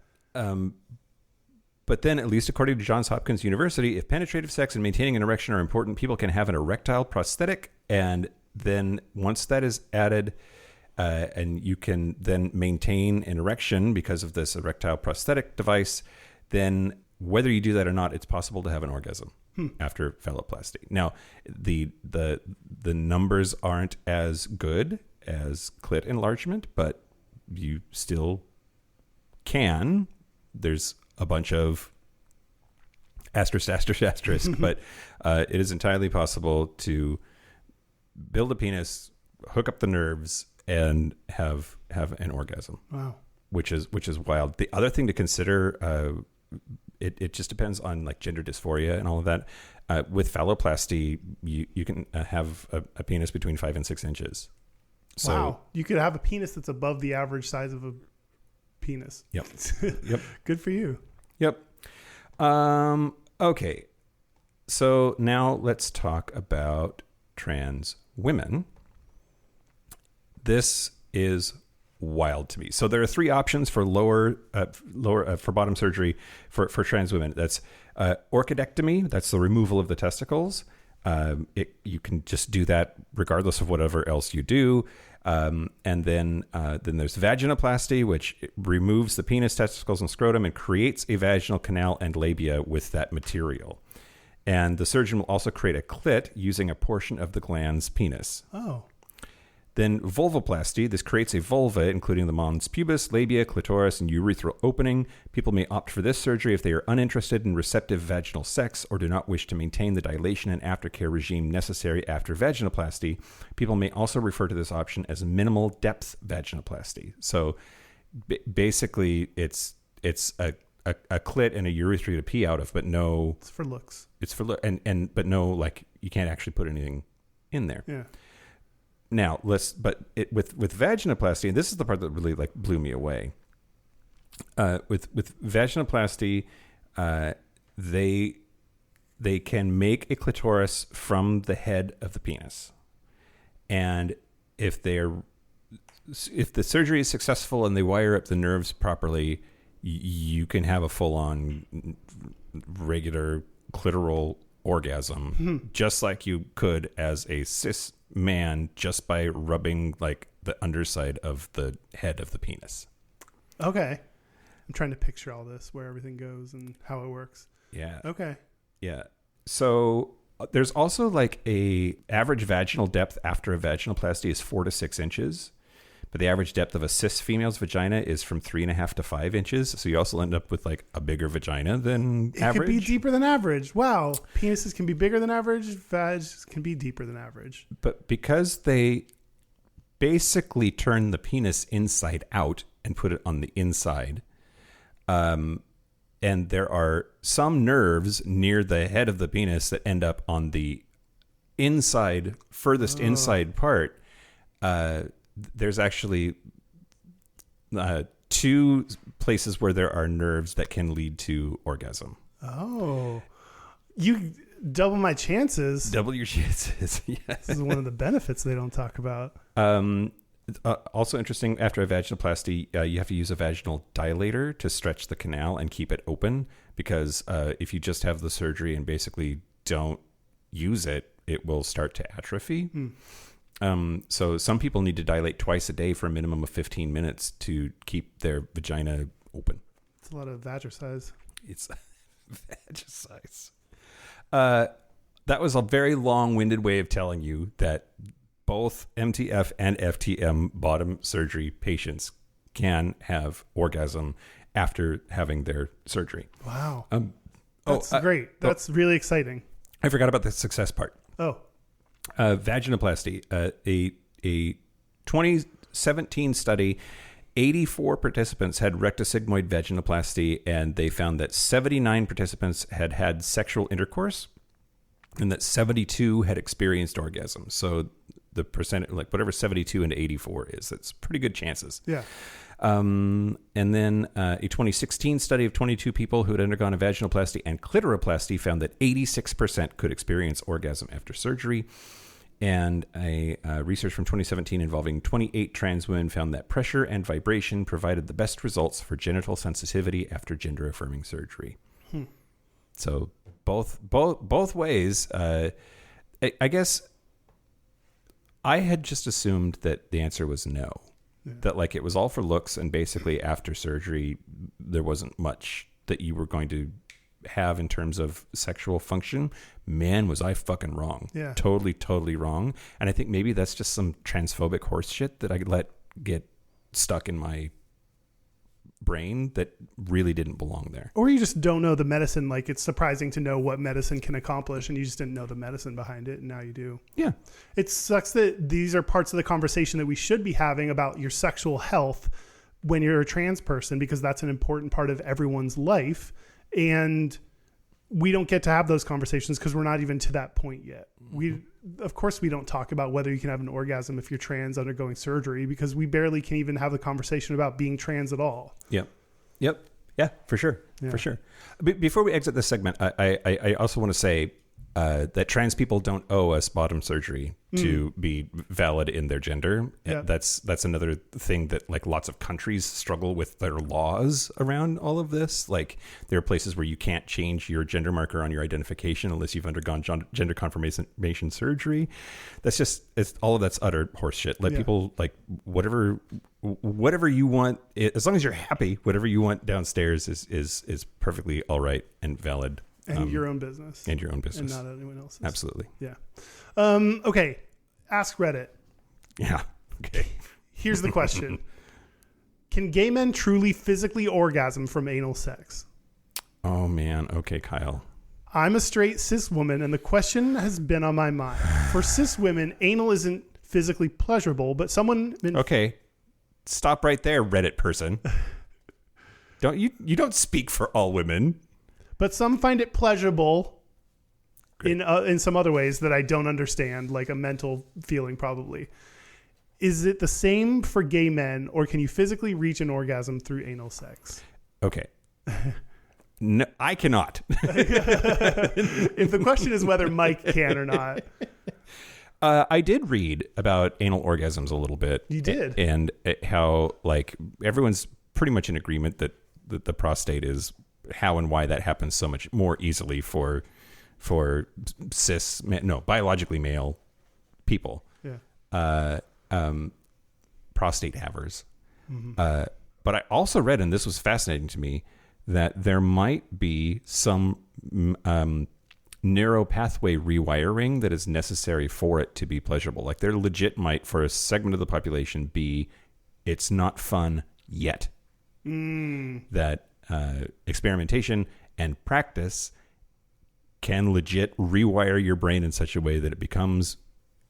But then, at least according to Johns Hopkins University, if penetrative sex and maintaining an erection are important, people can have an erectile prosthetic. And then once that is added, and you can then maintain an erection because of this erectile prosthetic device, then whether you do that or not, it's possible to have an orgasm after phalloplasty. Now, the numbers aren't as good as clit enlargement, but you still can. There's a bunch of asterisk, but it is entirely possible to build a penis, hook up the nerves, and have an orgasm. Wow. Which is wild. The other thing to consider it just depends on like gender dysphoria and all of that. With phalloplasty, you can have a penis between 5 and 6 inches. So, wow. You could have a penis that's above the average size of a penis. Yep. Yep. Good for you. Yep. Okay. So now let's talk about trans women. This is wild to me. So there are 3 options for lower for bottom surgery for trans women. That's orchidectomy. That's the removal of the testicles. You can just do that regardless of whatever else you do. And then there's vaginoplasty, which removes the penis, testicles, and scrotum and creates a vaginal canal and labia with that material. And the surgeon will also create a clit using a portion of the gland's penis. Oh. Then vulvoplasty. This creates a vulva, including the mons pubis, labia, clitoris, and urethral opening. People may opt for this surgery if they are uninterested in receptive vaginal sex or do not wish to maintain the dilation and aftercare regime necessary after vaginoplasty. People may also refer to this option as minimal depth vaginoplasty. So basically, it's a clit and a urethra to pee out of, but no. It's for looks. It's for but no, like you can't actually put anything in there. Yeah. Now with vaginoplasty, and this is the part that really like blew me away. With vaginoplasty, they can make a clitoris from the head of the penis, and if the surgery is successful and they wire up the nerves properly, you can have a full-on regular clitoral orgasm, just like you could as a cis man, just by rubbing like the underside of the head of the penis. Okay. I'm trying to picture all this, where everything goes and how it works. Yeah. Okay. Yeah. So there's also like a average vaginal depth after a vaginoplasty is 4 to 6 inches. But the average depth of a cis female's vagina is from 3.5 to 5 inches. So you also end up with like a bigger vagina than average. It could be deeper than average. Wow. Penises can be bigger than average. Vags can be deeper than average. But because they basically turn the penis inside out and put it on the inside, and there are some nerves near the head of the penis that end up on the inside, furthest inside part, there's actually 2 places where there are nerves that can lead to orgasm. Oh, you double my chances. Double your chances. Yes. This is one of the benefits they don't talk about. Also interesting, after a vaginoplasty, you have to use a vaginal dilator to stretch the canal and keep it open, because if you just have the surgery and basically don't use it, it will start to atrophy. So some people need to dilate twice a day for a minimum of 15 minutes to keep their vagina open. It's a lot of vagercise. It's vagercise. That was a very long-winded way of telling you that both MTF and FTM bottom surgery patients can have orgasm after having their surgery. Wow. That's great. That's really exciting. I forgot about the success part. Oh. Vaginoplasty, a 2017 study, 84 participants had rectosigmoid vaginoplasty, and they found that 79 participants had had sexual intercourse and that 72 had experienced orgasm. So the percent, like whatever 72 and 84 is, that's pretty good chances. Yeah. And then a 2016 study of 22 people who had undergone a vaginoplasty and clitoroplasty found that 86% could experience orgasm after surgery. And a research from 2017 involving 28 trans women found that pressure and vibration provided the best results for genital sensitivity after gender-affirming surgery. So both ways. I guess I had just assumed that the answer was no. Yeah. That like it was all for looks, and basically after surgery there wasn't much that you were going to have in terms of sexual function. Man, was I fucking wrong. Yeah. Totally wrong. And I think maybe that's just some transphobic horse shit that I let get stuck in my brain that really didn't belong there. Or you just don't know the medicine. Like, it's surprising to know what medicine can accomplish, and you just didn't know the medicine behind it, and now you do. Yeah. It sucks that these are parts of the conversation that we should be having about your sexual health when you're a trans person, because that's an important part of everyone's life. And we don't get to have those conversations because we're not even to that point yet. Of course, we don't talk about whether you can have an orgasm if you're trans undergoing surgery, because we barely can even have the conversation about being trans at all. Yep. Yeah, for sure. Yeah. For sure. Before we exit this segment, I also want to say that trans people don't owe us bottom surgery to be valid in their gender. Yeah. That's another thing that like lots of countries struggle with their laws around all of this. Like there are places where you can't change your gender marker on your identification unless you've undergone gender confirmation surgery. It's all of that's utter horseshit. Let people like whatever you want, as long as you're happy, whatever you want downstairs is perfectly all right and valid. And your own business. And your own business. And not anyone else's. Absolutely. Yeah. Okay. Ask Reddit. Yeah. Okay. Here's the question. Can gay men truly physically orgasm from anal sex? Oh, man. Okay, Kyle. I'm a straight cis woman, and the question has been on my mind. For cis women, anal isn't physically pleasurable, but someone... Okay. Stop right there, Reddit person. You don't speak for all women. But some find it pleasurable in some other ways that I don't understand, like a mental feeling probably. Is it the same for gay men, or can you physically reach an orgasm through anal sex? Okay. No, I cannot. If the question is whether Mike can or not. I did read about anal orgasms a little bit. You did? And how like everyone's pretty much in agreement that the prostate is how and why that happens so much more easily for biologically male people. Yeah. Prostate havers. Mm-hmm. But I also read, and this was fascinating to me, that there might be some narrow pathway rewiring that is necessary for it to be pleasurable. Like there legit might, for a segment of the population, be it's not fun yet. That experimentation and practice can legit rewire your brain in such a way that it becomes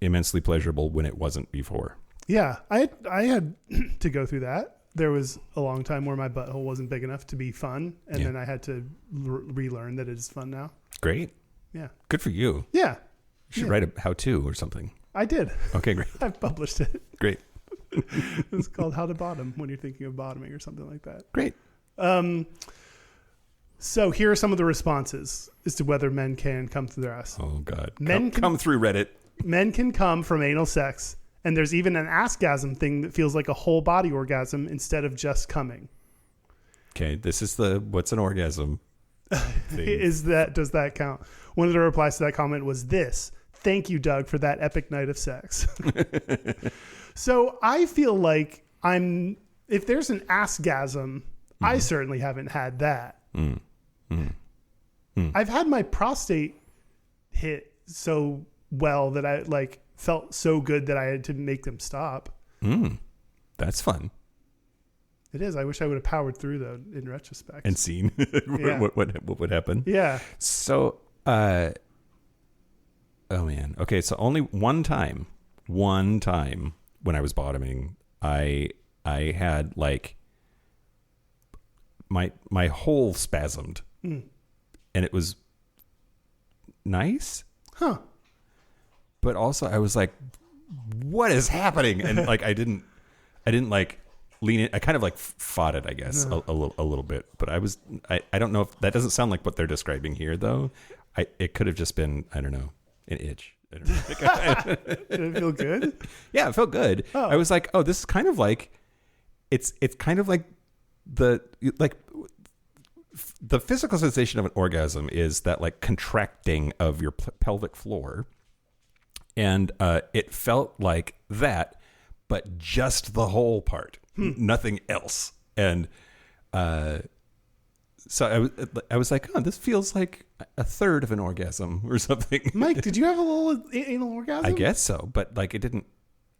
immensely pleasurable when it wasn't before. Yeah, I had to go through that. There was a long time where my butthole wasn't big enough to be fun, and then I had to relearn that it is fun now. Great. Yeah. Good for you. Yeah. You should write a how-to or something. I did. Okay, great. I've published it. Great. It's called How to Bottom when you're thinking of bottoming or something like that. Great. So here are some of the responses as to whether men can come through their ass. Oh, God. Come through Reddit. Men can come from anal sex, and there's even an askgasm thing that feels like a whole body orgasm instead of just coming. Okay, this is what's an orgasm thing. Does that count? One of the replies to that comment was this: "Thank you, Doug, for that epic night of sex." So I feel like if there's an askgasm, I certainly haven't had that. I've had my prostate hit so well that I felt so good that I had to make them stop. That's fun. It is. I wish I would have powered through though in retrospect and seen what would happen. Yeah. So, oh man. Okay. So only one time when I was bottoming, I had like my whole spasmed, and it was nice. Huh. But also I was like, what is happening? And like, I didn't like lean in. I kind of like fought it, I guess, a little bit, but I don't know if that doesn't sound like what they're describing here though. It could have just been, I don't know, an itch. I don't know. Did it feel good? Yeah, it felt good. Oh. I was like, oh, this is kind of like, it's kind of like the physical sensation of an orgasm is that like contracting of your pelvic floor. And it felt like that, but just the whole part, nothing else. And so I was like, oh, this feels like a third of an orgasm or something. Mike, did you have a little anal orgasm? I guess so, but like it didn't.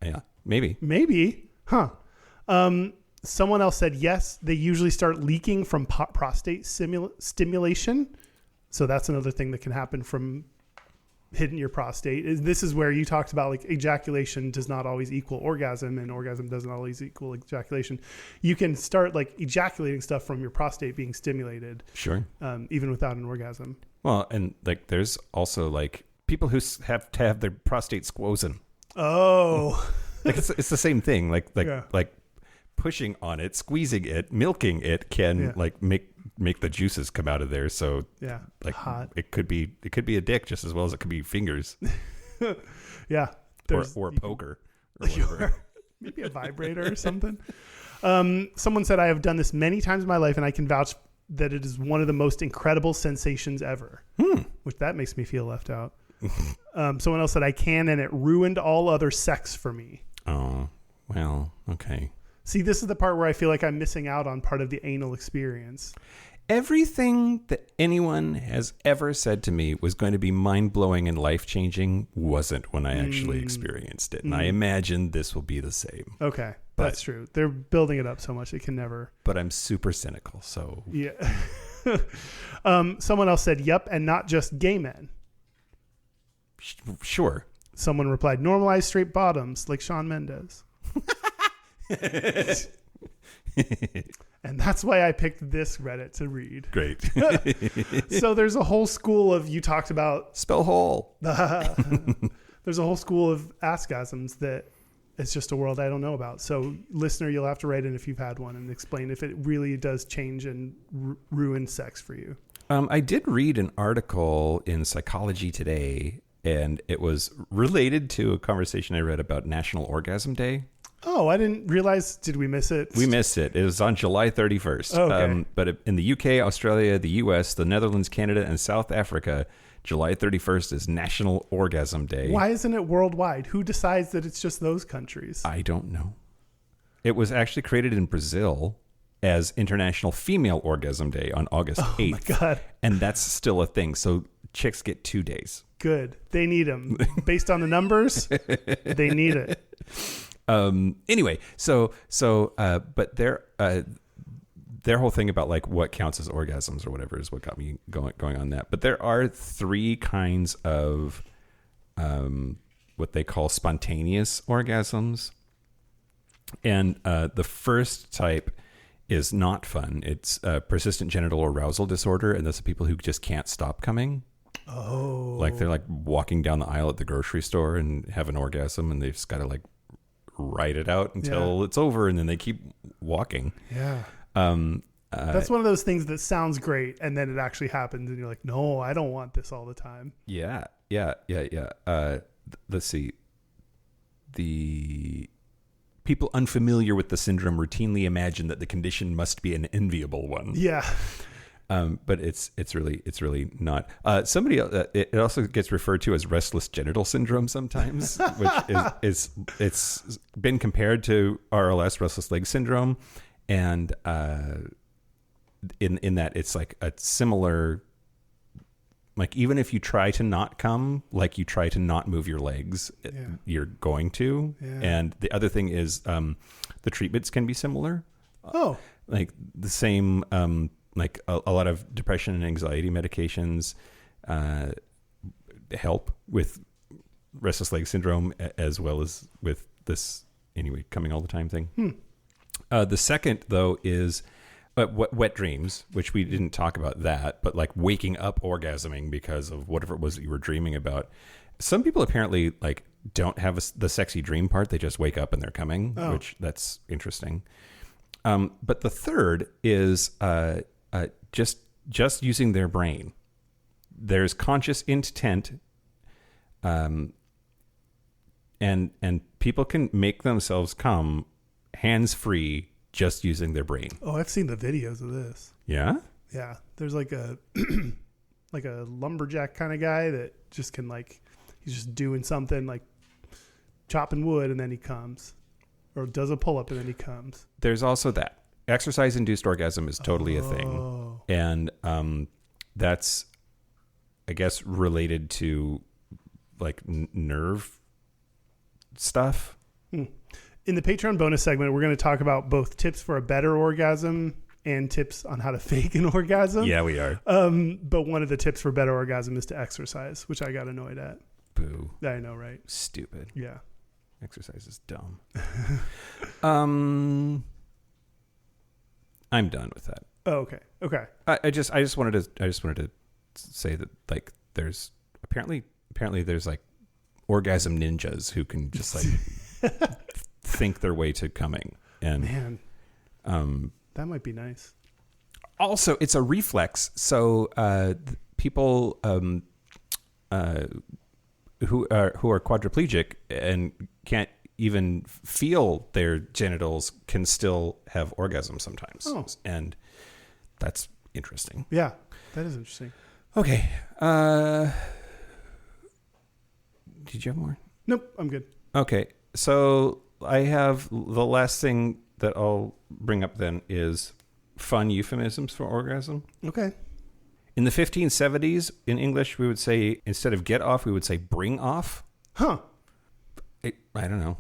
Yeah, maybe. Huh. Someone else said yes. They usually start leaking from prostate stimulation. So that's another thing that can happen from hitting your prostate. This is where you talked about like ejaculation does not always equal orgasm, and orgasm doesn't always equal ejaculation. You can start like ejaculating stuff from your prostate being stimulated. Sure. Even without an orgasm. Well, and like there's also like people who have to have their prostate squozen. Oh. Like it's the same thing. Like pushing on it, squeezing it, milking it can like make the juices come out of there. So like hot. It could be a dick just as well as it could be fingers. Yeah. Or a poker or whatever. Maybe a vibrator or something. Someone said, I have done this many times in my life and I can vouch that it is one of the most incredible sensations ever. Which that makes me feel left out. Someone else said I can, and it ruined all other sex for me. Oh, well, okay. See, this is the part where I feel like I'm missing out on part of the anal experience. Everything that anyone has ever said to me was going to be mind-blowing and life-changing wasn't when I actually experienced it. And I imagine this will be the same. Okay, that's true. They're building it up so much it can never. But I'm super cynical, so... Yeah. Someone else said, yep, and not just gay men. Sure. Someone replied, normalized straight bottoms, like Shawn Mendes. And that's why I picked this Reddit to read. Great. So there's a whole school of, you talked about... Spell hole. There's a whole school of askgasms that it's just a world I don't know about. So listener, you'll have to write in if you've had one and explain if it really does change and ruin sex for you. I did read an article in Psychology Today, and it was related to a conversation I read about National Orgasm Day. Oh, I didn't realize. Did we miss it? We missed it. It was on July 31st. Oh, okay. But in the UK, Australia, the US, the Netherlands, Canada, and South Africa, July 31st is National Orgasm Day. Why isn't it worldwide? Who decides that it's just those countries? I don't know. It was actually created in Brazil as International Female Orgasm Day on August 8th. Oh, my God. And that's still a thing. So chicks get 2 days. Good. They need them. Based on the numbers, they need it. Anyway, but their whole thing about like what counts as orgasms or whatever is what got me going on that. But there are 3 kinds of what they call spontaneous orgasms, and the first type is not fun. It's persistent genital arousal disorder, and that's the people who just can't stop coming. Oh, like they're like walking down the aisle at the grocery store and have an orgasm, and they've just got to like ride it out until it's over, and then they keep walking. Yeah. That's one of those things that sounds great, and then it actually happens, and you're like, no, I don't want this all the time. Yeah. Let's see. The people unfamiliar with the syndrome routinely imagine that the condition must be an enviable one. Yeah. But it's really not. Somebody it also gets referred to as restless genital syndrome sometimes, which is it's been compared to RLS, restless leg syndrome, and in that it's like a similar, like even if you try to not come, like you try to not move your legs, you're going to. Yeah. And the other thing is the treatments can be similar. Oh, like the same. Like a lot of depression and anxiety medications help with restless leg syndrome as well as with this coming all the time thing. The second though is wet dreams, which we didn't talk about that, but like waking up orgasming because of whatever it was that you were dreaming about. Some people apparently like don't have the sexy dream part. They just wake up and they're coming, which that's interesting. But the third is just using their brain. There's conscious intent, and people can make themselves come hands free just using their brain. Oh, I've seen the videos of this. Yeah? Yeah. There's like a like a lumberjack kind of guy that just can like, he's just doing something like chopping wood and then he comes, or does a pull-up and then he comes. There's also that. Exercise-induced orgasm is totally a thing. And that's, I guess, related to like nerve stuff. In the Patreon bonus segment, we're going to talk about both tips for a better orgasm and tips on how to fake an orgasm. Yeah, we are. But one of the tips for better orgasm is to exercise, which I got annoyed at. Boo. I know, right? Stupid. Yeah. Exercise is dumb. I'm done with that. Oh, okay. I just wanted to say that like there's apparently there's like orgasm ninjas who can just like think their way to coming. And man, that might be nice. Also, it's a reflex. So people who are quadriplegic and can't even feel their genitals can still have orgasms sometimes. Oh. And that's interesting. Yeah, that is interesting. Okay. Did you have more? Nope, I'm good. Okay. So I have the last thing that I'll bring up then is fun euphemisms for orgasm. Okay. In the 1570s, in English, we would say, instead of get off, we would say bring off. Huh. I don't know.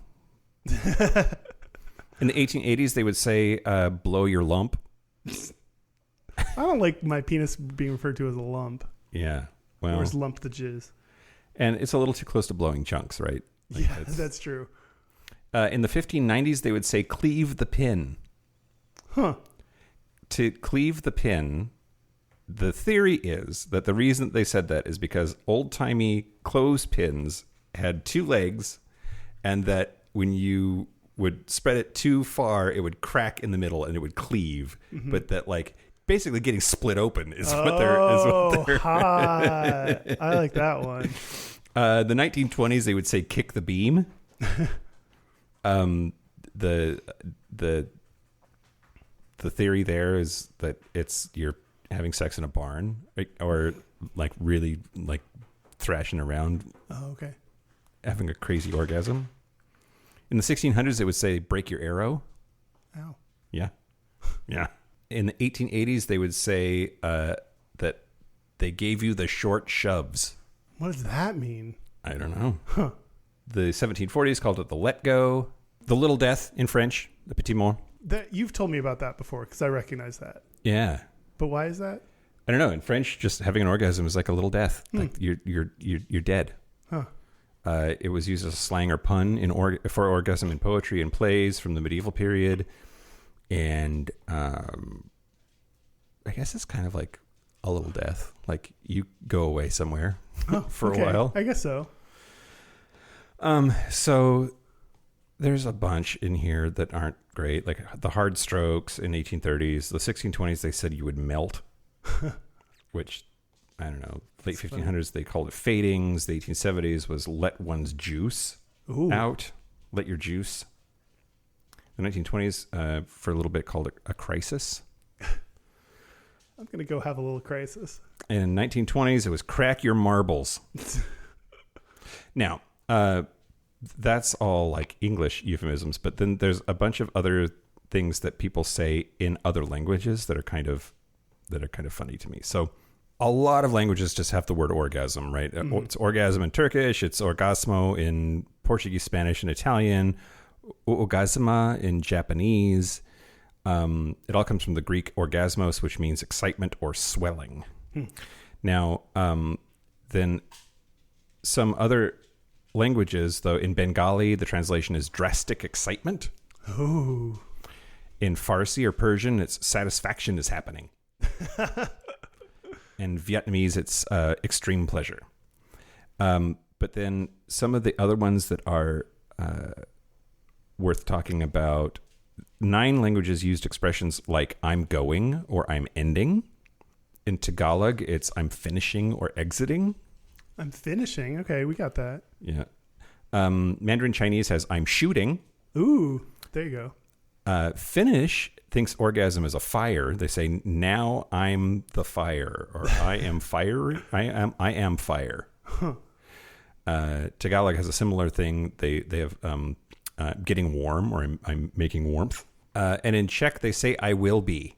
In the 1880s, they would say blow your lump. I don't like my penis being referred to as a lump. Yeah. Well, or as lump the jizz. And it's a little too close to blowing chunks, right? Like yeah, that's true. In the 1590s, they would say cleave the pin. Huh. To cleave the pin, the theory is that the reason they said that is because old-timey clothespins had two legs, and that when you would spread it too far, it would crack in the middle and it would cleave. Mm-hmm. But that, like, basically getting split open is what they're hot. I like that one. The 1920s, they would say kick the beam. The theory there is that you're having sex in a barn, right? Or like really like thrashing around. Oh, okay. Having a crazy orgasm. In the 1600s, they would say break your arrow. Ow. Yeah. Yeah. In the 1880s, they would say that they gave you the short shoves. What does that mean? I don't know. Huh. The 1740s called it the let go. The little death in French, the petit mort. You've told me about that before because I recognize that. Yeah. But why is that? I don't know. In French, just having an orgasm is like a little death. Like you're dead. Huh. It was used as a slang or pun for orgasm in poetry and plays from the medieval period. And I guess it's kind of like a little death. Like you go away somewhere for a while. I guess so. So there's a bunch in here that aren't great. Like the hard strokes in 1830s. The 1620s, they said you would melt, which I don't know. Late 1500s, they called it fadings. The 1870s was let one's juice out. Let your juice. The 1920s, for a little bit, called it a crisis. I'm going to go have a little crisis. In 1920s, it was crack your marbles. Now, that's all like English euphemisms, but then there's a bunch of other things that people say in other languages that are kind of funny to me. So a lot of languages just have the word orgasm, right? Mm-hmm. It's orgasm in Turkish, it's orgasmo in Portuguese, Spanish, and Italian, orgasma in Japanese. It all comes from the Greek orgasmos, which means excitement or swelling. Now, then some other languages, though, in Bengali, the translation is drastic excitement. Oh. In Farsi or Persian, it's satisfaction is happening. In Vietnamese, it's extreme pleasure. But then some of the other ones that are worth talking about, 9 languages used expressions like I'm going or I'm ending. In Tagalog, it's I'm finishing or exiting. I'm finishing. Okay, we got that. Yeah. Mandarin Chinese has I'm shooting. Ooh, there you go. Finnish thinks orgasm is a fire. They say now I'm the fire, or I am fire. I am fire. Huh. Tagalog has a similar thing. They have getting warm, or I'm making warmth. And in Czech they say I will be.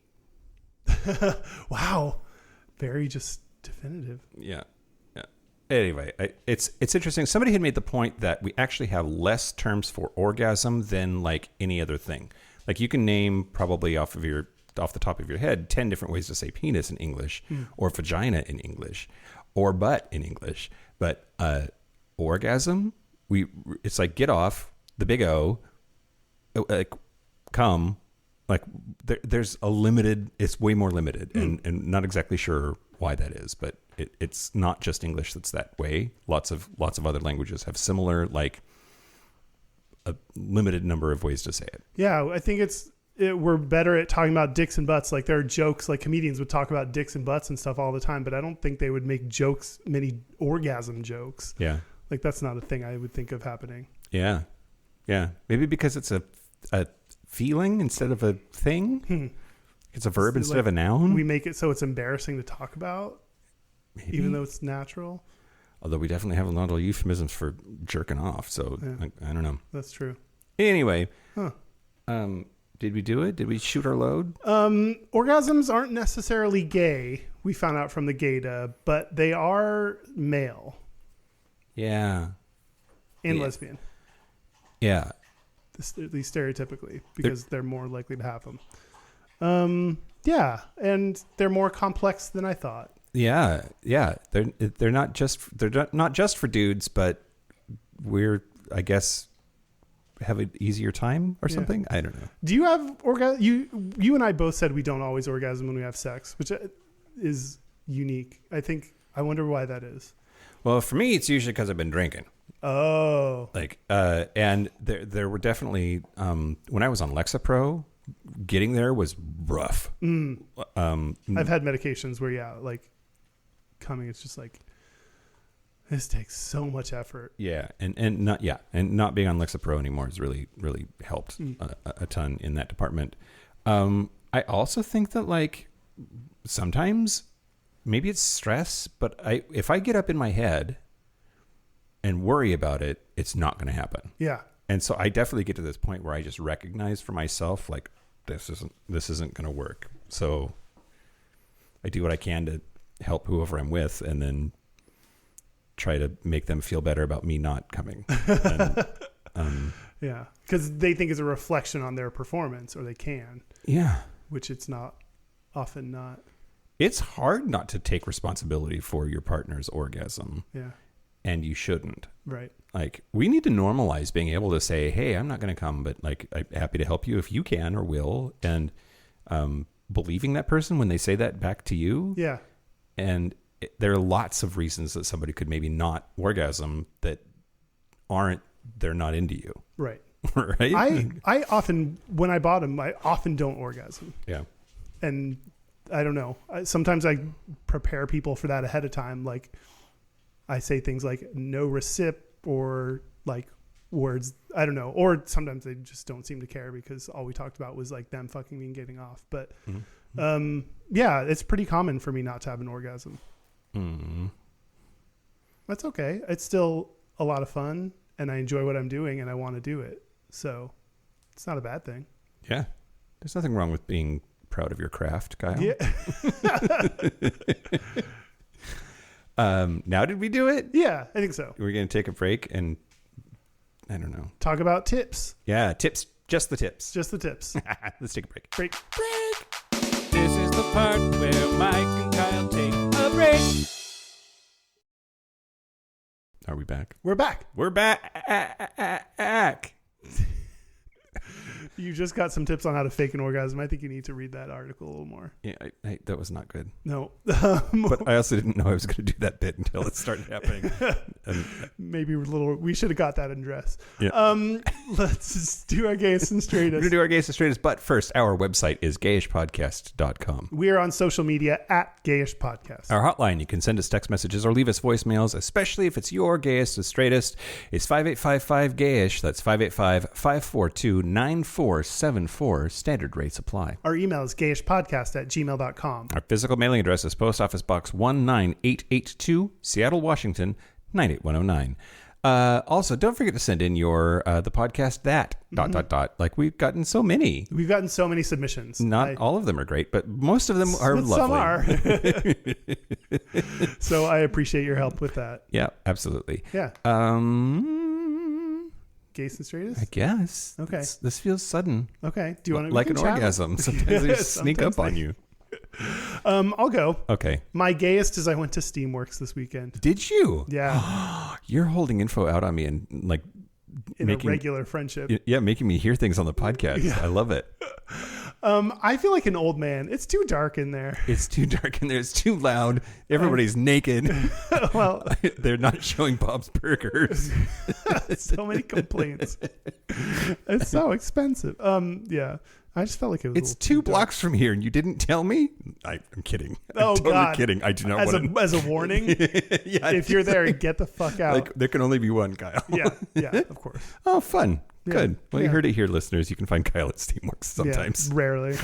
Wow, very just definitive. Yeah. Anyway, it's interesting. Somebody had made the point that we actually have less terms for orgasm than like any other thing. Like you can name probably off of your off the top of your head 10 different ways to say penis in English, or vagina in English, or butt in English. But orgasm, it's like get off, the big O, come. Like there's a limited, it's way more limited, and not exactly sure why that is, but it's not just English that's that way. Lots of other languages have similar, like a limited number of ways to say it. Yeah, I think we're better at talking about dicks and butts. Like there are jokes, like comedians would talk about dicks and butts and stuff all the time, but I don't think they would make many orgasm jokes. Yeah. Like that's not a thing I would think of happening. Yeah. Yeah. Maybe because it's a feeling instead of a thing. It's a verb instead of a noun. We make it so it's embarrassing to talk about, Maybe. even though it's natural. Although we definitely have a lot of euphemisms for jerking off, so Yeah. I don't know. That's true. Anyway, Huh. Did we do it? Did we shoot our load? Orgasms aren't necessarily gay. We found out from the Gayda, but they are male Yeah. and Yeah. lesbian. Yeah. At least stereotypically, because they're more likely to have them. Yeah, and they're more complex than I thought. Yeah. Yeah. They're not just for dudes, but we're, I guess, have an easier time or something. I don't know. Do you have orgasm? You and I both said we don't always orgasm when we have sex, which is unique. I wonder why that is. Well, for me, it's usually because I've been drinking. Oh, And there were definitely when I was on Lexapro, getting there was rough. I've had medications where like coming, it's just like this takes so much effort. Yeah, and not being on Lexapro anymore has really helped a ton in that department. I also think that like sometimes maybe it's stress, but if I get up in my head and worry about it, it's not going to happen. Yeah. And so I definitely get to this point where I just recognize for myself, like, this isn't going to work. So I do what I can to help whoever I'm with, and then try to make them feel better about me not coming. And, Yeah. Because they think it's a reflection on their performance, or they can. Yeah. Which it's not, often not. It's hard not to take responsibility for your partner's orgasm. Yeah. And you shouldn't. Right. Like, we need to normalize being able to say, hey, I'm not going to come, but like, I'm happy to help you if you can or will. And believing that person when they say that back to you. Yeah. And there are lots of reasons that somebody could maybe not orgasm that they're not into you. Right. Right. I often, when I bottom, I often don't orgasm. Yeah. And I don't know. Sometimes I prepare people for that ahead of time. Like, I say things like no recip, or like words, I don't know. Or sometimes they just don't seem to care because all we talked about was like them fucking me and getting off. But yeah, it's pretty common for me not to have an orgasm. That's okay. It's still a lot of fun, and I enjoy what I'm doing, and I want to do it. So it's not a bad thing. Yeah. There's nothing wrong with being proud of your craft, Kyle. Yeah. Now did we do it? Yeah, I think so. We're going to take a break and I don't know. Talk about tips. Yeah, tips. Just the tips. Just the tips. Let's take a break. Break. This is the part where Mike and Kyle take a break. Are we back? We're back. We're back. You just got some tips on how to fake an orgasm. I think you need to read that article a little more. Yeah, that was not good. No. But I also didn't know I was going to do that bit until it started happening. Maybe we should have got that in dress. Yeah. Let's do our gayest and We're straightest. going to do our gayest and straightest, but first, our website is gayishpodcast.com. We are on social media at Gayish Podcast. Our hotline, you can send us text messages or leave us voicemails, especially if it's your gayest and straightest. It's 5855-GAYISH. That's 585-542-9474. Standard rates apply. Our email is gayishpodcast@gmail.com. Our physical mailing address is Post Office Box 19882, Seattle, Washington, 98109. Also, don't forget to send in your the podcast that ... Like, we've gotten so many. We've gotten so many submissions. Not all of them are great, but most of them are lovely. Some are. So I appreciate your help with that. Yeah, absolutely. Yeah. Gayest and Straightest? I guess. Okay. This feels sudden. Okay. Do you want to like an orgasm? Sometimes they sneak up on you. I'll go. Okay. My gayest is I went to Steamworks this weekend. Did you? Yeah. You're holding info out on me and like in a regular friendship. Yeah, making me hear things on the podcast. Yeah. I love it. I feel like an old man. It's too dark in there. It's too dark in there. It's too loud. Everybody's naked. Well, they're not showing Bob's Burgers. So many complaints. It's so expensive. Yeah. I just felt like it was. It's 2 blocks from here, and you didn't tell me. I'm kidding. I'm totally kidding. I do not as a warning. Yeah, if you're there, get the fuck out. Like there can only be one Kyle. Yeah, of course. Oh, fun. Yeah. Good. Well, you heard it here, listeners. You can find Kyle at Steamworks sometimes. Yeah,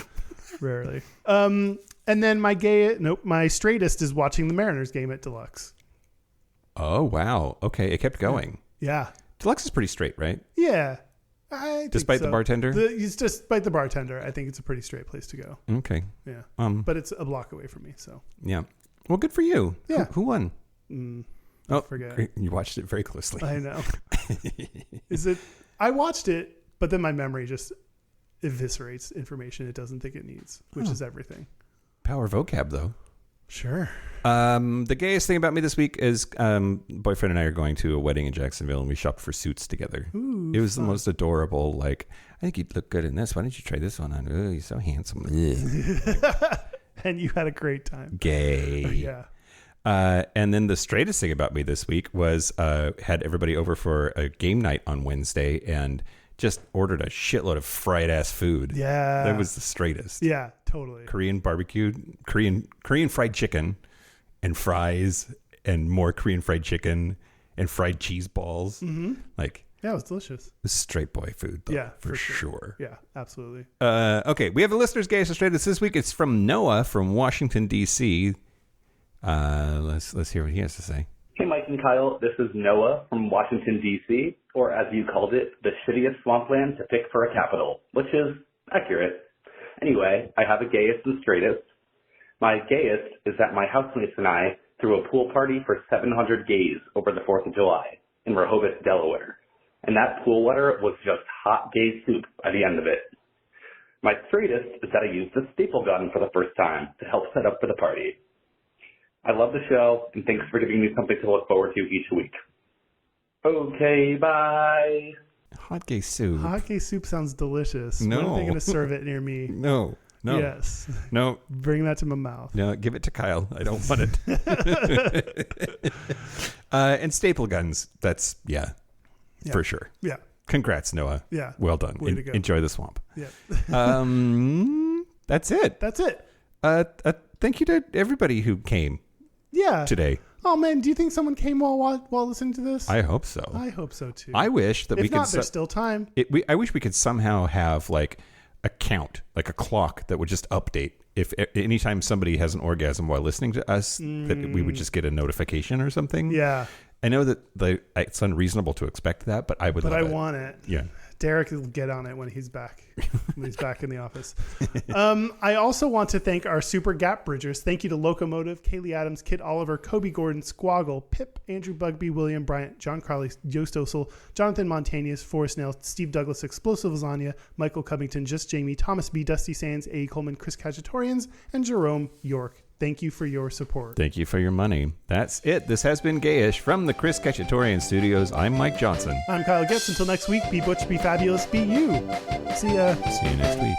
rarely. And then my straightest is watching the Mariners game at Deluxe. Oh wow. Okay, it kept going. Yeah. Deluxe is pretty straight, right? Yeah. Despite the bartender? It's despite the bartender. I think it's a pretty straight place to go. Okay. Yeah. But it's a block away from me, so. Yeah. Well, good for you. Yeah. Who won? I forget. You watched it very closely. I know. I watched it, but then my memory just eviscerates information it doesn't think it needs, which is everything. Power vocab, though. Sure. The gayest thing about me this week is boyfriend and I are going to a wedding in Jacksonville, and we shopped for suits together. Ooh, it was the most adorable. Like, I think you'd look good in this. Why don't you try this one on? Oh, you're so handsome. And you had a great time. Gay. Yeah. And then the straightest thing about me this week was had everybody over for a game night on Wednesday and just ordered a shitload of fried ass food. Yeah. That was the straightest. Yeah, totally. Korean barbecue, Korean fried chicken and fries and more Korean fried chicken and fried cheese balls. Mm-hmm. Like, yeah, it was delicious. Straight boy food, though. Yeah, for sure. Yeah, absolutely. Okay, we have a listener's Gayest Straightest this week. It's from Noah from Washington, D.C. Let's hear what he has to say. Hey, Mike and Kyle. This is Noah from Washington, D.C., or as you called it, the shittiest swampland to pick for a capital, which is accurate. Anyway, I have a gayest and straightest. My gayest is that my housemates and I threw a pool party for 700 gays over the 4th of July in Rehoboth, Delaware. And that pool water was just hot gay soup by the end of it. My straightest is that I used a staple gun for the first time to help set up for the party. I love the show, and thanks for giving me something to look forward to each week. Okay, bye. Hot gay soup. Hot gay soup sounds delicious. No. When are they going to serve it near me? No. Yes. No. Bring that to my mouth. No, give it to Kyle. I don't want it. And staple guns. That's, for sure. Yeah. Congrats, Noah. Yeah. Well done. Way to go. Enjoy the swamp. Yeah. That's it. That's it. Thank you to everybody who came today. Oh, man. Do you think someone came while listening to this? I hope so. I hope so, too. I wish that if we could... If not, there's still time. I wish we could somehow have like a count, like a clock that would just update. If anytime somebody has an orgasm while listening to us, that we would just get a notification or something. Yeah. I know that it's unreasonable to expect that, but I would love it. But I want it. Yeah. Derek will get on it when he's back. When he's back in the office. I also want to thank our super gap bridgers. Thank you to Locomotive, Kaylee Adams, Kit Oliver, Kobe Gordon, Squoggle, Pip, Andrew Bugby, William Bryant, John Carley, Yost Osel, Jonathan Montanius, Forrest Nail, Steve Douglas, Explosive Lasagna, Michael Covington, Just Jamie, Thomas B, Dusty Sands, A. Coleman, Chris Cacciatorians, and Jerome York. Thank you for your support. Thank you for your money. That's it. This has been Gayish from the Chris Cacciatorian Studios. I'm Mike Johnson. I'm Kyle Getz. Until next week, be butch, be fabulous, be you. See ya. See you next week.